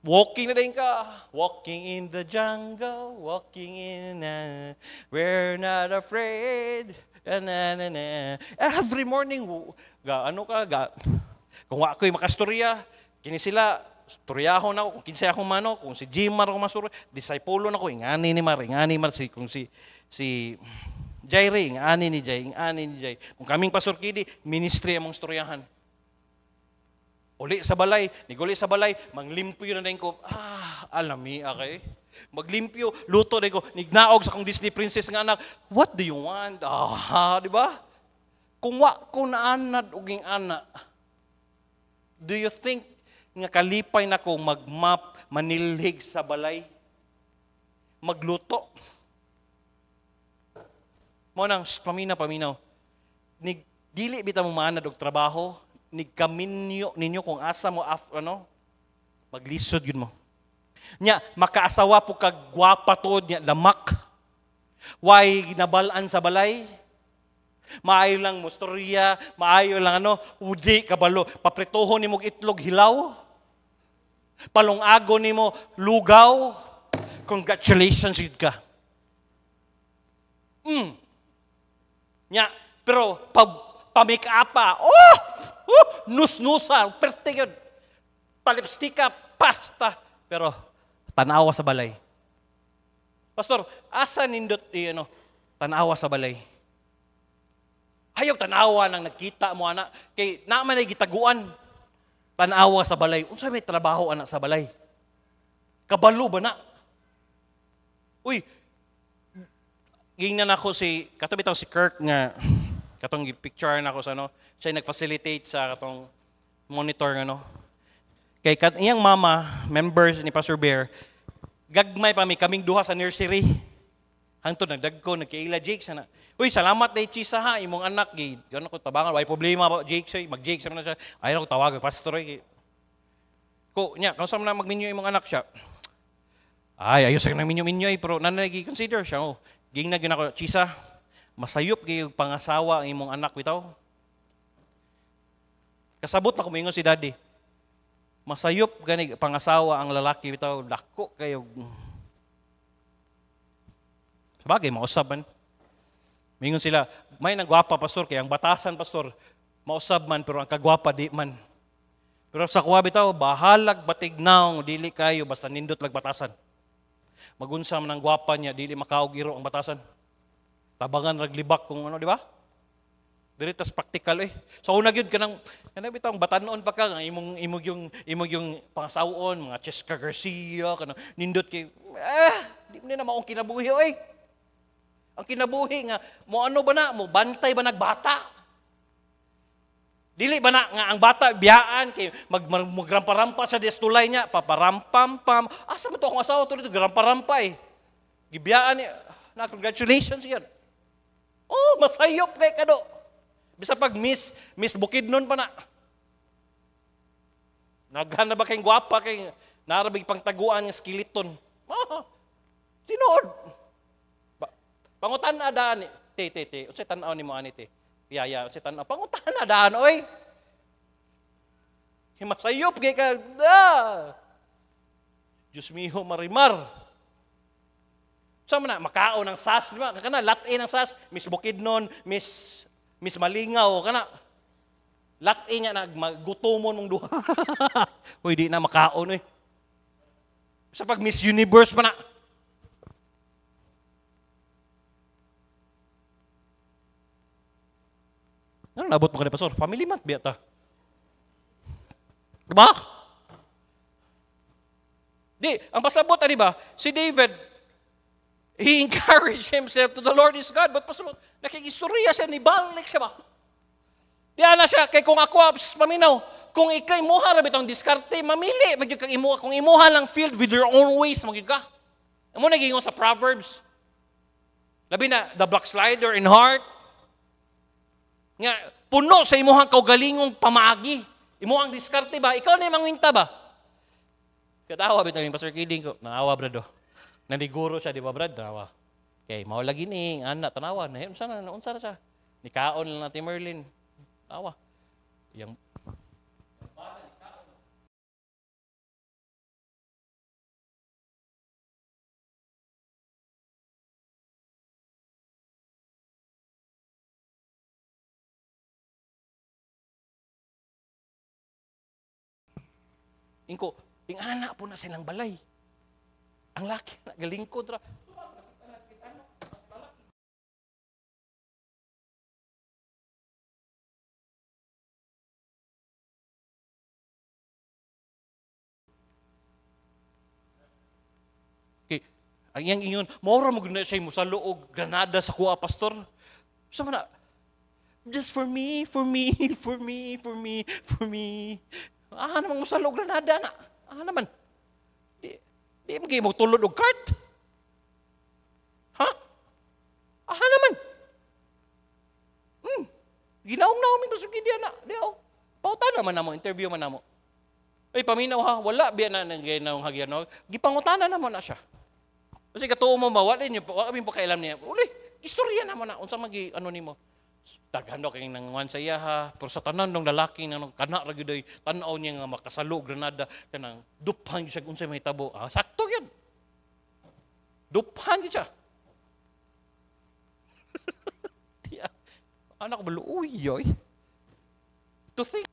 A: Walking na din ka. Walking in the jungle, walking in, we're not afraid. Every morning, kung ako'y makastorya, kini sila, storyahon ako, kung kinsay akong mano, kung si Jimar ako mastorya, discipulo na ko, ingani ni Mar, kung si Jaire, ingani ni Jay. Kung kaming Pastor Kidi, ministry among storyahan. Uli sa balay, manglimpyo na din ko, alami akay. Maglimpyo, luto na ko, nignaog sa kong Disney princess nga anak, what do you want? Di ba? Kung wa ko na anad uging ana, do you think nga kalipay na ko magmap, manilhig sa balay, magluto? Mo nang paminaw. Dili bitaw mo maanad og trabaho, nigkaminyo ninyo kung asa mo maglisod yun mo. Nya makaasawa po kag gwapa tod nya lamak. Why ginabalaan sa balay? Maayo lang mo storya, maayo lang udi kabalo, papritohon nimo itlog hilaw. Palungago nimo lugaw. Congratulations gid ka. Nya, pero pa-make up nus-nusa, perte yun. Palipstika, pasta. Pero, tanawa sa balay. Pastor, asa nindot, tanawa sa balay? Hayog tanawa nang nagkita mo anak kay naman ay gitaguan. Tanawa sa balay. Unsa may trabaho anak sa balay? Kabalo ba na? Uy, gingnan ako kato bitaw si Kirk nga katong picture na ako sa ano, siya nag-facilitate sa katong monitor ano. Kay iyang mama, members ni Pastor Bear, gagmay pa mi kaming duha sa nursery. Hangtod nagdagko nagkaila Jake sana. Uy, salamat day Chisa ha, imong anak gid. Gano ko tabangan, way problema ba Jake say, mag-Jake sa man siya. Ayaw ko tawag pastor ay. Ko nya, kung sa man magminyo imong anak siya. Ay, ayos sa nang minyo-minyo ay pero nanay gi-consider siya. Oh, ging na ginako Chisa. Masayop gyud pangasawa ang imong anak bitaw. Kasabot na kumingon si daddy. Masayop gani pangasawa ang lalaki bitaw, dako kayo. Sabagay mausab man. Mingon sila, may nagwapa pastor kay ang batasan pastor mausab man pero ang kagwapa di man. Pero sa kuha bitaw bahalag batignaw dili kayo basta nindot lag batasan. Magunsa man ang gwapa niya dili makaog iro ang batasan. Tabangan raglibak kung ano di ba? Diritas praktikal eh. So una gyud kanang bitaw batanon pa ka imong yung pangasawon mga Cheska Garcia kanang nindot kay di mo na maong kinabuhi oy. Ang kinabuhi nga, mo ano ba na, mo bantay ba nagbata? Dili ba na nga ang bata biyaan kay magrampa-rampa sa destulay niya, paparampam-pam. Asa mo to akong asawa to dito, grampa-rampa eh. Gibiyaan niya, na congratulations yan. Oh, masayop kay kado. Bisa pag Miss Bukidnon pa na. Naghan na ba kayong gwapa kay narabig pang taguan ng skeleton? Tinood. Pangutan na daan, te, unsay tan-aw nimo ani te? Piyaya, unsay tan-aw? Pangutan na daan oy. Masayop kay ka. Diyos miho marimar. Sa man na makaon ng sas, di ba? Kana latin ng sas, Miss Bukidnon, Miss Malingaw kana. Latin niya naggutomon mong duha. Uy, di na makaon oy. Sa pag Miss Universe pa na. Ano nabot mo ka ni Pastor? Family month biya ta. Diba? Di, ang pasabot, di ba? Si David, he encouraged himself to the Lord is God. But pasabot, nakikistorya siya, nibalik siya ba? Di ana siya, kay kung ako, paminaw, kung ikay imuha rabit ang diskarte, mamili. Kung imuha lang field with your own ways, magyud ka. Amo nagingon sa Proverbs. Labi na, the backslider in heart, nga puno sa imuhang kaugalingong pamagi. Imuhang diskarte ba? Ikaw na yung mangwinta ba? Katawa bitaw yung Pastor Kidding ko. Naawa brado. Naniguro siya, di ba brad? Naawa. Okay, mao lagi ni anak tanawa na unsa na siya. Nikaon lang natin Merlin. Naawa. Yang Ingko, ting anak po na silang balay. Ang laki na galingkod ra. Okay, ang iyang ingon, mora mo guna siya mo sa luog granada sa kuha pastor. Sa man na, just for me. Namang mo sa luog granada na. Naman. Di mo tulod og cart. Ha? Naman. Ginaong na kami pastor Gideon na. Di ako. Pauta naman namo, interview man namo. Ay, paminaw ha, wala biya na nang hagyan. No? Gipangutana naman na siya. Kasi katuo mo ba, wala kami pakailam niya. Uli, istorya naman na. Unsa magi, ano ni mo? Daghano kay nangwan sa iya ha. Pero sa tanan ng lalaki na kana ra gyud ay tan-aw niya nga makasalo granada kanang duphan siya unsay mahitabo. Sakto yan. Duphan siya. Anak ko baluoy yoy. To think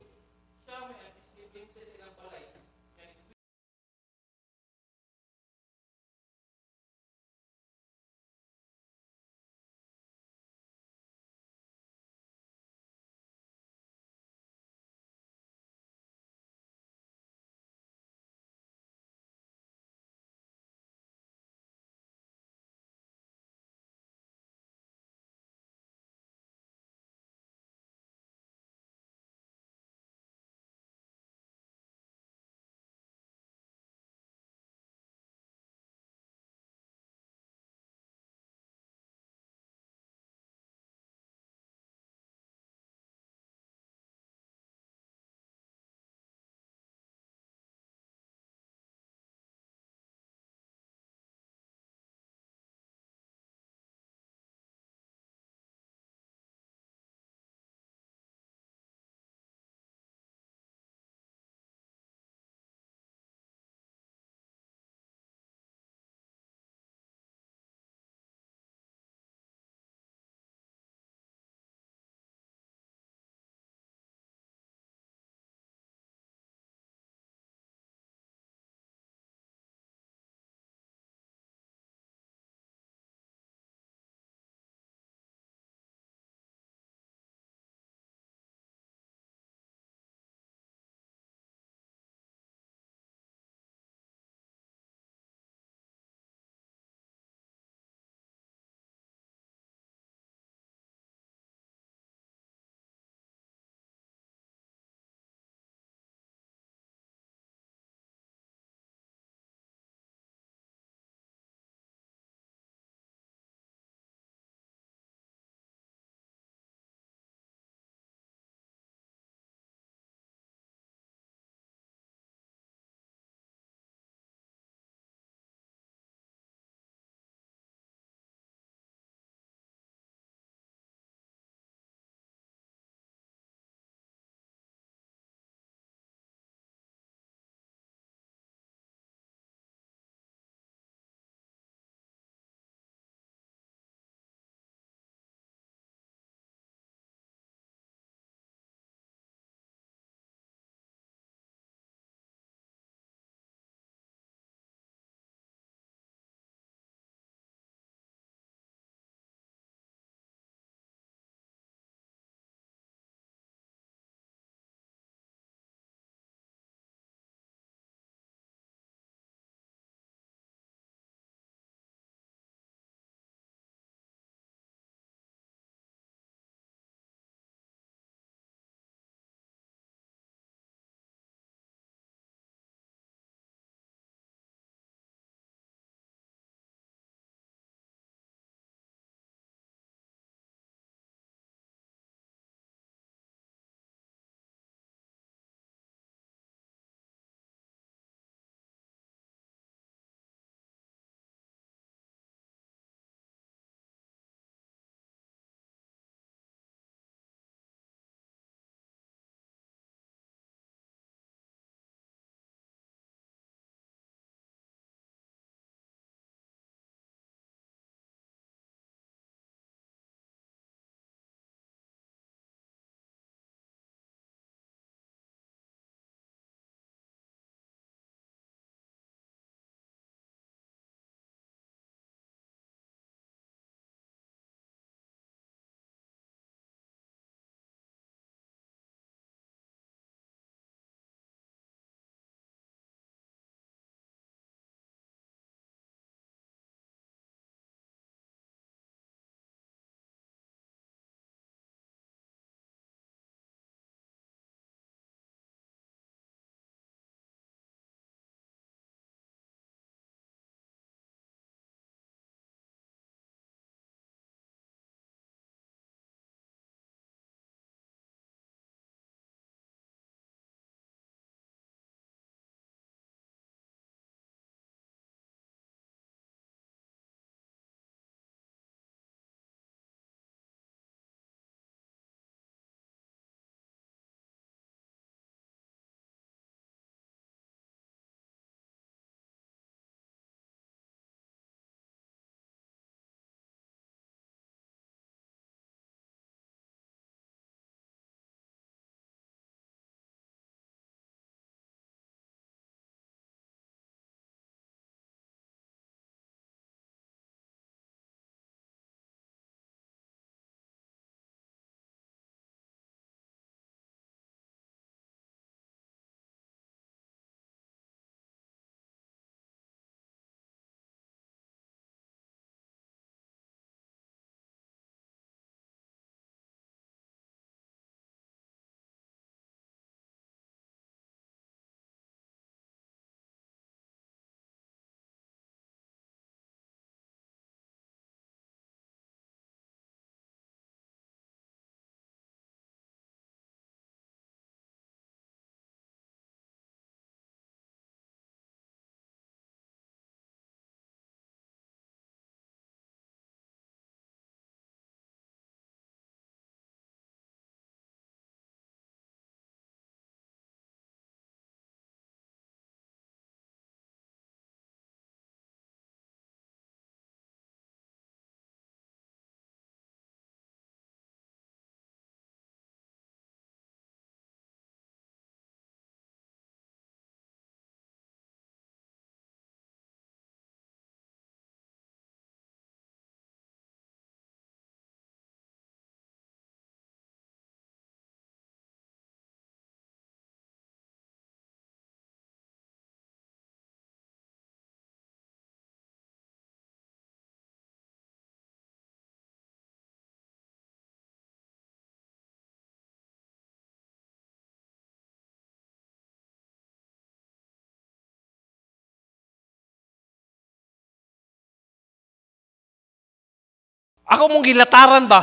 B: ako mong gilataran ba?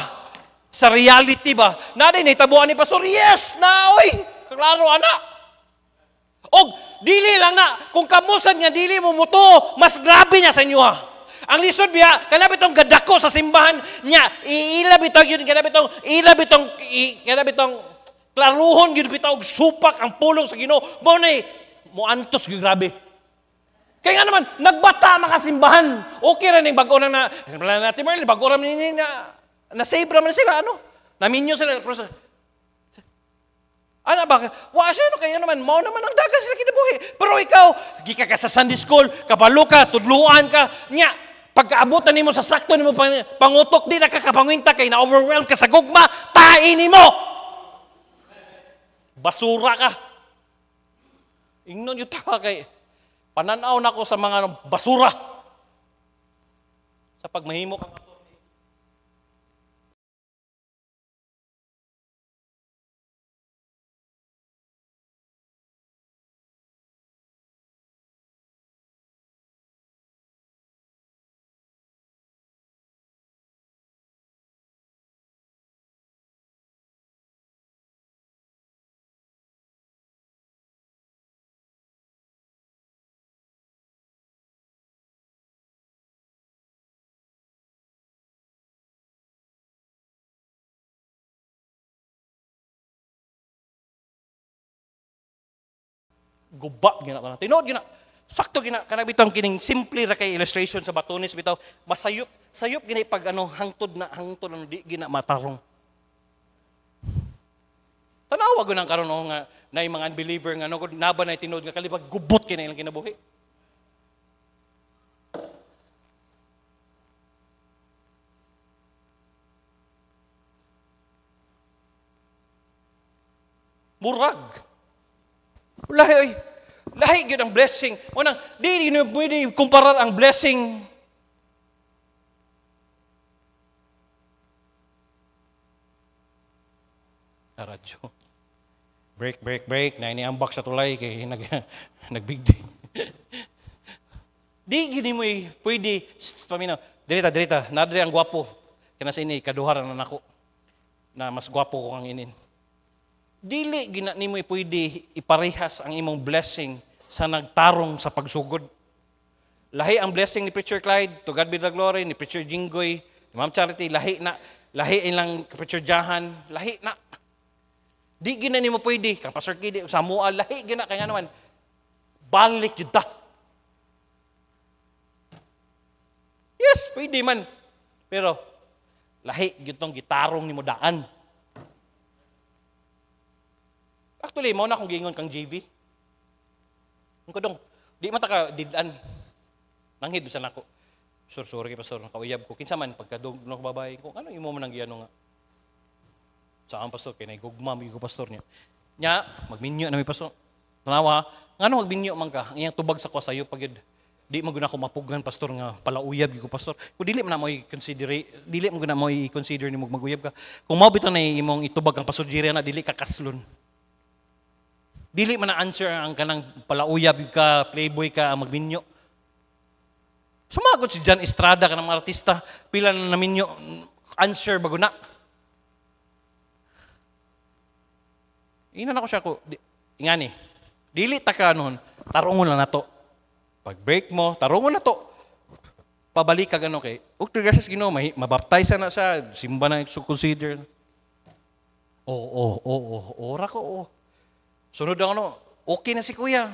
B: Sa reality ba? Na din, tabuan ni Pastor, yes, na, oy, klaro, ana. Og, dili lang na, kung kamusan nga, dili mo muto, mas grabe niya sa inyo ha. Ang lisod biya, kanabit itong gadako sa simbahan niya, ilab itong yun, kanabit itong klaruhon, yun bitawag supak ang pulong sa Ginoo. Mo antos, yun grabe. Kaya nga naman, nagbata makasimbahan. Okay rin yung bago na natin, Merle, bago rin na-save naman sila, ano? Naminyo sila. Ano ba? Wala kaya naman, mao naman ang dagan sila kinabuhi. Pero ikaw, gika ka sa Sunday school, kabalo ka, tudluan ka, niya, pagkaabutan nimo sa sakto nimo pangutok, di na kakapangwinta kay na-overwhelm ka sa gugma, tain mo! Basura ka. Ingnon yung tawa kay, pananaw na ko sa mga basura. Sa pagmahimo ka. Guba gina ka. Tinod gina. Sakto gina kana bitong kining simple ra kay illustration sa batones bitaw. Sayop gina pag hangtod na di gina matarong. Tanawa gyud ang karon nga na mga unbeliever nga gud naba na tinod nga kalibag gubot kina ilang kinabuhi. Murag. Lahi yun ang blessing. Unang, di pwede kumparar ang blessing. Radyo. Break. Na iniambak sa tulay kay nagbig di. Di gini mo pwede, paminaw, dirita, nadre ang gwapo. Kaya sa ini, kaduharan na nako. Na mas gwapo ko kang inin. Dili gina nimo pwede iparehas ang imong blessing sa nagtarong sa pagsugod. Lahi ang blessing ni Preacher Clyde, to God be the glory, ni Preacher Jinggoy, ni Ma'am Charity, lahi ilang Preacher Jahan, lahi na. Di gina nimo pwede, kang Pastor Kidi, Samuel, lahi gina, kaya naman, balik yun ta. Yes, pwede man. Pero, lahi yun tong gitarong ni mo daan. Actually, mo na akong gingon kang JV. Ang kodong, di mata ka didan. Nanghid sa nako. Sorry pastor, nakauyab ko. Kinsa man pagkadug no babae ko, ano imo man ang giyano nga. Saan pastor kay naigugma mi ko pastor niya. Nya, magminyo na mi pastor. Tanawa, ngano magminyo man ka? Ang iyang tubag sa ko sayo pagid. Di man guna ko mapugan pastor nga palauyab ko pastor. Kung dili man na mo i-consider, dili mo guna mo i-consider ni maguyab ka. Kung mao bitaw na imong itubag ang pastor Jerry na dili ka kaslon. Dili man na-answer ang kanang palauyab ka, playboy ka, ang magminyo. Sumagot si John Estrada, kanang mga artista, pila na naminyo, answer bago na. Inan ako siya ko, ingani, dili ta ka noon, tarungon lang na to. Pag break mo, tarungon na to. Pabalik ka gano'n kay, Dr. Garces Ginoo, mabaptize na siya, simba na ito consider. Ora ko. Sunod ako, okay na si kuya.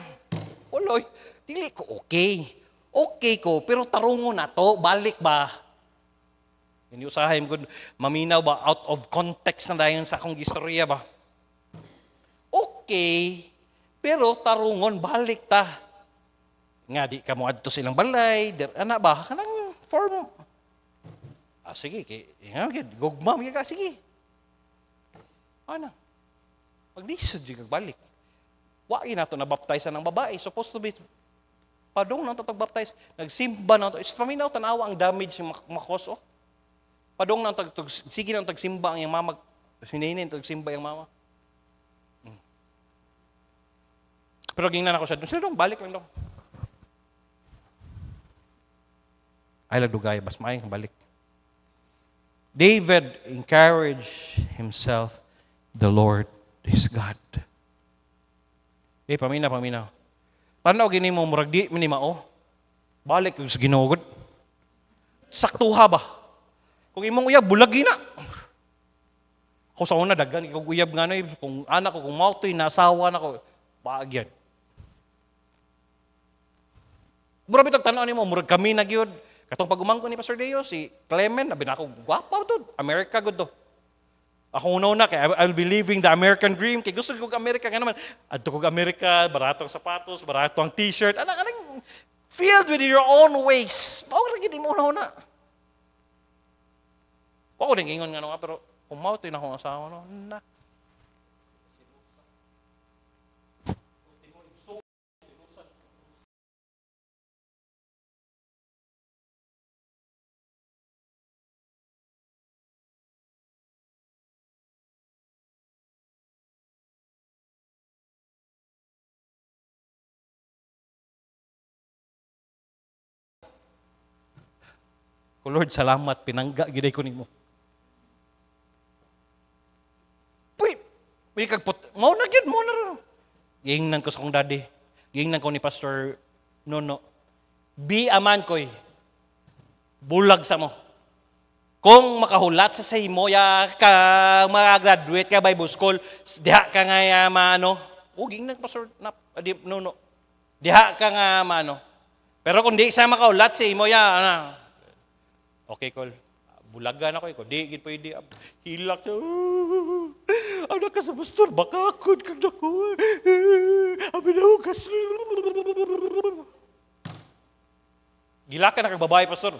B: Uloy, dili ko okay. Okay ko, pero tarungo na to, balik ba? Hindi usahay mo, maminaw ba, out of context na dahil sa akong istorya ba? Okay, pero tarungon, balik ta. Nga, di ka mo adto silang balay, anak ba, kanang form. Sige, gugmam, sige. Ano? Pag-lisod yung balik. Wai na ito nabaptize ng babae. Supposed to be, padong na ito pag-baptize. Nagsimba na ito. It's paminaw, tanawa ang damage yung makos. Padong na ito, sige na ito tagsimba ang yung mama. Sininin ito tagsimba yung mama. Pero gingnan ako siya, sila dong, balik lang dong. Ay, lagdugay, bas maayang balik.
A: David encouraged himself, the Lord is God. Paminaw. Tanaw gini mo, murag di minimao. Balik yung sa ginugod. Saktuha ba? Kung imong uyab, bulagi na. Ako sa una, dagan, kung uyab nga na, kung anak ko, kung mautoy, nasawa na ko, baagyan. Murag bitag tanaw ni mo, murag kami na gyud. Katong pag-umangko ni Pastor Deo, si Clement, nabi na ako, gwapa to, America good to. Ako una kay I'll be living the American dream. Kay gusto ko America nga naman. Adto ko America, barato ang sapatos, barato ang t-shirt. Anong filled with your own ways. Mao ra gid mo una. Ako ding ingon nga no, pero kung mao tin akong asawa no, na. Oh Lord, salamat, pinangga giday ko nimo. Uy, kagput, mo na rin. Gingnan ko sa kong daddy. Gingnan ko ni Pastor Nono. Be a man ko'y. Bulag sa mo. Kung makahulat sa imo, ya ka mag-graduate ka Bible school, diha ka nga maano. Gingnan ko Pastor Nono. Diha ka nga maano. Pero kung di sa makahulat sa imo, ya, okay, Col. Bulagan ako. Di, gid pwede. Hilak siya. Anak ka sa pastor, bakakod kag dako. Abi na hugas. Gilakan na kag babae, pastor.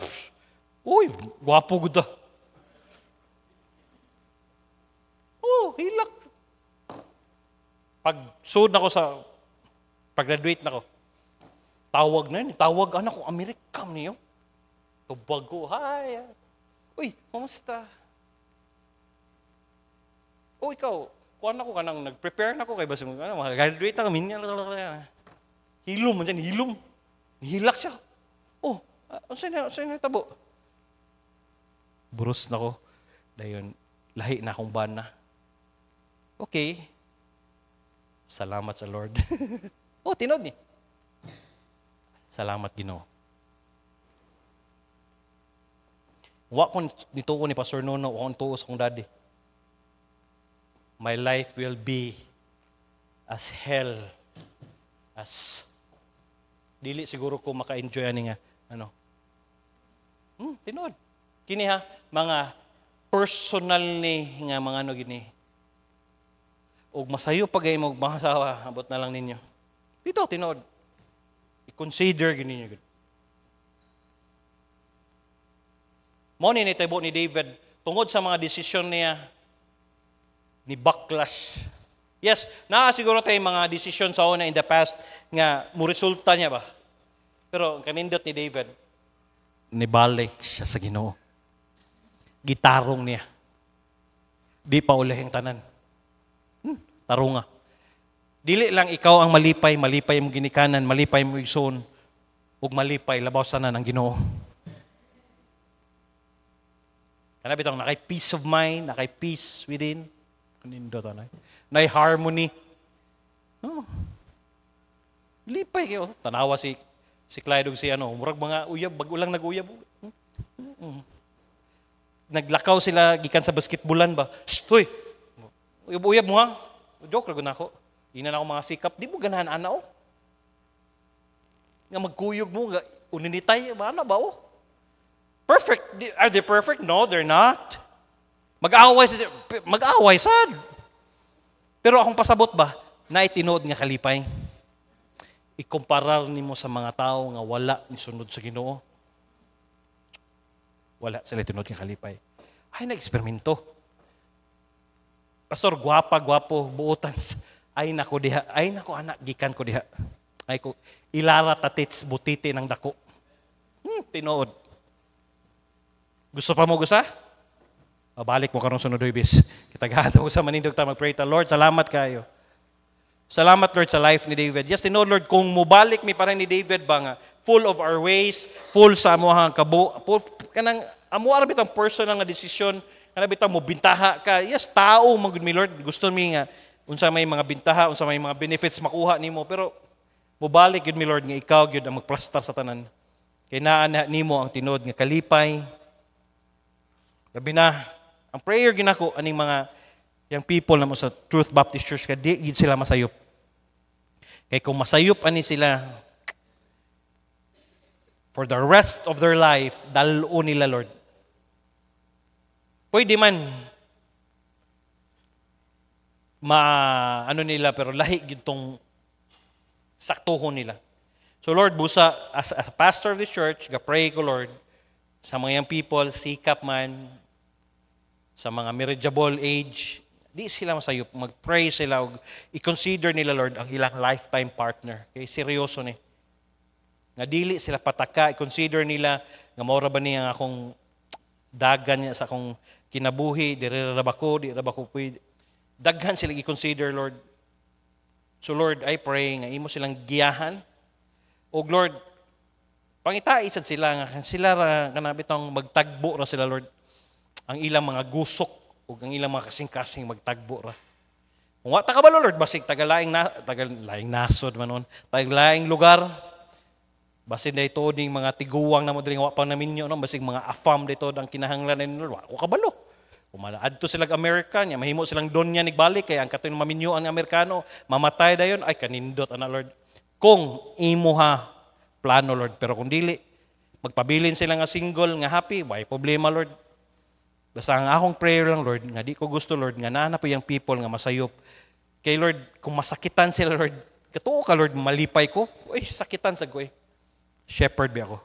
A: Uy, gwapo gud. Hilak. Pag sud nako sa pag-graduate nako. Tawag na yun. Tawag anak ko American niyo. Tubag ko, hi. Uy, kumusta? Ikaw, kuhan ako ka nang nag-prepare na ako kay basong, mag-graduate na kami niya. Hilom man dyan, hilom. Nihilak siya. Saan na tabo? Buros na ko. Dayon, lahi na akong bana. Okay. Salamat sa Lord. Tinod ni. Salamat, Ginoo. Wa ko dito ko ni Pastor Nono, wa ko tuos kong daddy. My life will be as hell as dili siguro ko maka-enjoy ani nga tinod. Kini ha mga personal ni nga mga gini. Og masayo pagay mo mahasawa abot na lang ninyo. Dito tinod. I-consider gini niyo. Mo ni nitabo ni David tungod sa mga desisyon niya ni backlash. Yes, siguro tayo mga desisyon sa una in the past nga mo resulta niya ba. Pero kanindot ni David nibalik siya sa Ginoo. Gitarong niya. Di pa ulihing tanan. Tarunga. Dili lang ikaw ang malipay mo ginikanan, malipay mo igsoon, ug malipay labaw sana ng Ginoo. Kana bitong nakay peace of mind, nakay peace within. Kanindo tanay. Nay harmony. Lipay kayo. Tanawa si Clyde ug si murag mga uyab, bag-ulang nag-uyab. Naglakaw sila gikan sa basketballan ba. Hoy. Uyab mo ha. Joke ra gud nako. Ina na ako mga sikap, di mo ganahan ana Nga magkuyog mo, uninitay ba na ba Perfect. Are they perfect? No, they're not. Mag-away sad. Pero akong pasabot ba, na itinood nga kalipay. Ikumparar nimo sa mga tao nga wala ni sunod sa Ginoo. Wala sila tinood nga kalipay. Ay, nag-eksperimento. Pastor, gwapo, buutan. Ay, nako diha. Ay, nako anak, gikan ko diha. Ay, ko, ilara tatits, butiti ng dako. Tinood. Gusto pa mo gusa? Balik mo karong sunod ibis. Kita gato sa manindog ta mag-pray ta. Lord, salamat kayo. Salamat Lord sa life ni David. Yes, tinood Lord, kung mubalik mi pa rin ni David ba nga, full of our ways, full sa amuhang kabo, kanang
B: Amo ara bitang personal nga desisyon, kana bitang mo bintaha ka. Yes, tao man gud mi Lord, gusto mi nga unsa may mga bintaha, unsa may mga benefits makuha nimo, pero mubalik gud mi Lord nga ikaw gyud ang magplastar sa tanan. Kay naa na nimo ang tinod nga kalipay. Labi na ang prayer ginako aning mga yang people na mo sa Truth Baptist Church ka di gid sila masayop. Kay kung masayop ani sila for the rest of their life, dalo nila Lord. Pwede man ano nila pero lahi gid tong saktuhon nila. So Lord, busa as a pastor of this church, ga-pray ko Lord sa mga young people, sikap man sa mga marriageable age, di sila masayop, mag-pray sila og i-consider nila Lord ang ilang lifetime partner. Kay seryoso ni. Nga dili sila pataka, i-consider nila nga maura ba niya akong dagan niya sa akong kinabuhi, di ra ba ko pwede. Daghan sila i-consider Lord. So Lord, I pray nga imo silang giyahan. O Lord, pangitai sad sila nga sila ra kanabitong magtagbo ra sila Lord. Ang ilang mga gusok ug ang ilang mga kasing-kasing magtagbo ra. Kung wa ta kabalo Lord, basig tagalaing nasod manon, tagalaing lugar. Basin day to ding mga tiguwang na mo diri wa pa naminyo no, basig mga afam dito ang kinahanglan ni Lord. Wa ko kabalo. Adto sila American, ya mahimo silang donya nigbalik kay ang katoy maminyo ang Amerikano, mamatay dayon ay kanindot ana Lord. Kung imo ha plano Lord, pero kung dili magpabilin sila nga single nga happy, why problema Lord. Basta ang akong prayer lang Lord, nga di ko gusto Lord nga naana pa yung people nga masayop. Kay Lord, kung masakitan sila Lord, katuo ka Lord, malipay ko, uy sakitan sa ko eh. Shepherd ba ako.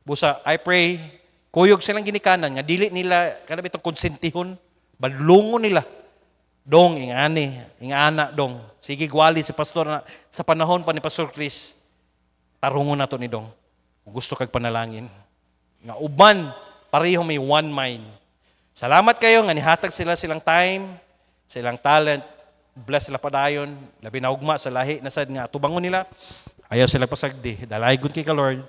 B: Busa, I pray, kuyog silang ginikanan nga dili nila kada bitong konsentihon, balungon nila. Dong ingana dong. Sige gwali si pastor na sa panahon pa ni Pastor Chris. Tarungon nato ni dong. Kung gusto kag panalangin. Nga uban pareho may one mind. Salamat kayo nga nihatag silang time, silang talent. Bless sila padayon, labi na ugma sa lahi na sad nga tubangon nila. Ayaw sila pasagdi. Dalaygon kay ka Lord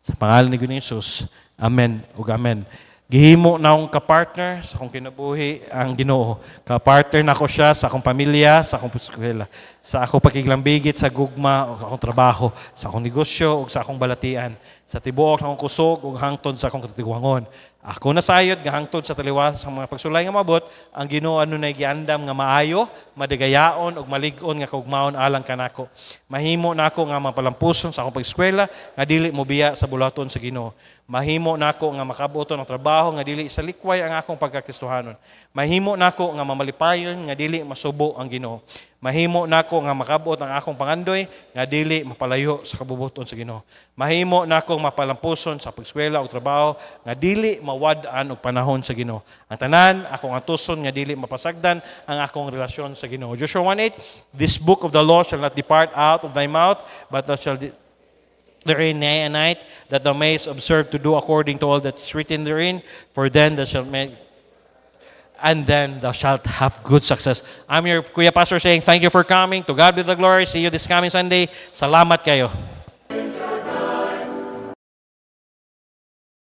B: sa pangalan ni Jesus. Amen ug amen. Gihimo na akong kapartner sa akong kinabuhi ang Ginoo. Kapartner na ako siya sa akong pamilya, sa akong eskwela, sa akong pakiglambigit sa gugma o sa akong trabaho, sa akong negosyo o sa akong balatian, sa tibuok sa akong kusog o hangtod sa akong katiguangon. Ako na sayod nga hangtod sa taliwas sa mga pagsulay nga mabot, ang Ginoo ano na giandam nga maayo, madigayaon ug malig-on nga kaugmaon alang kanako. Mahimo na ako nga mapalampuson sa akong pag-eskwela nga dili mo biya sa bulaton sa Ginoo. Mahimo na ako nga makabuton ng trabaho nga dili sa likway ang akong pagkakristohanon. Mahimo na ako nga mamalipayon nga dili masubo ang Ginoo. Mahimo na ako nga makabot ang akong pangandoy nga dili mapalayo sa kabubuton sa Ginoo. Mahimo na ako mapalampuson sa pag-eskwela o trabaho nga dili mawad-an og panahon sa Ginoo. Ang tanan akong atuson nga dili mapasagdan ang akong relasyon sa Ginoo. Joshua 1:8, this book of the law shall not depart out of thy mouth, but thou shalt therein day and night, that thou mayest observe to do according to all that is written therein, for then thou shalt make, and then thou shalt have good success. I'm your Kuya Pastor saying thank you for coming. To God be the glory. See you this coming Sunday. Salamat kayo.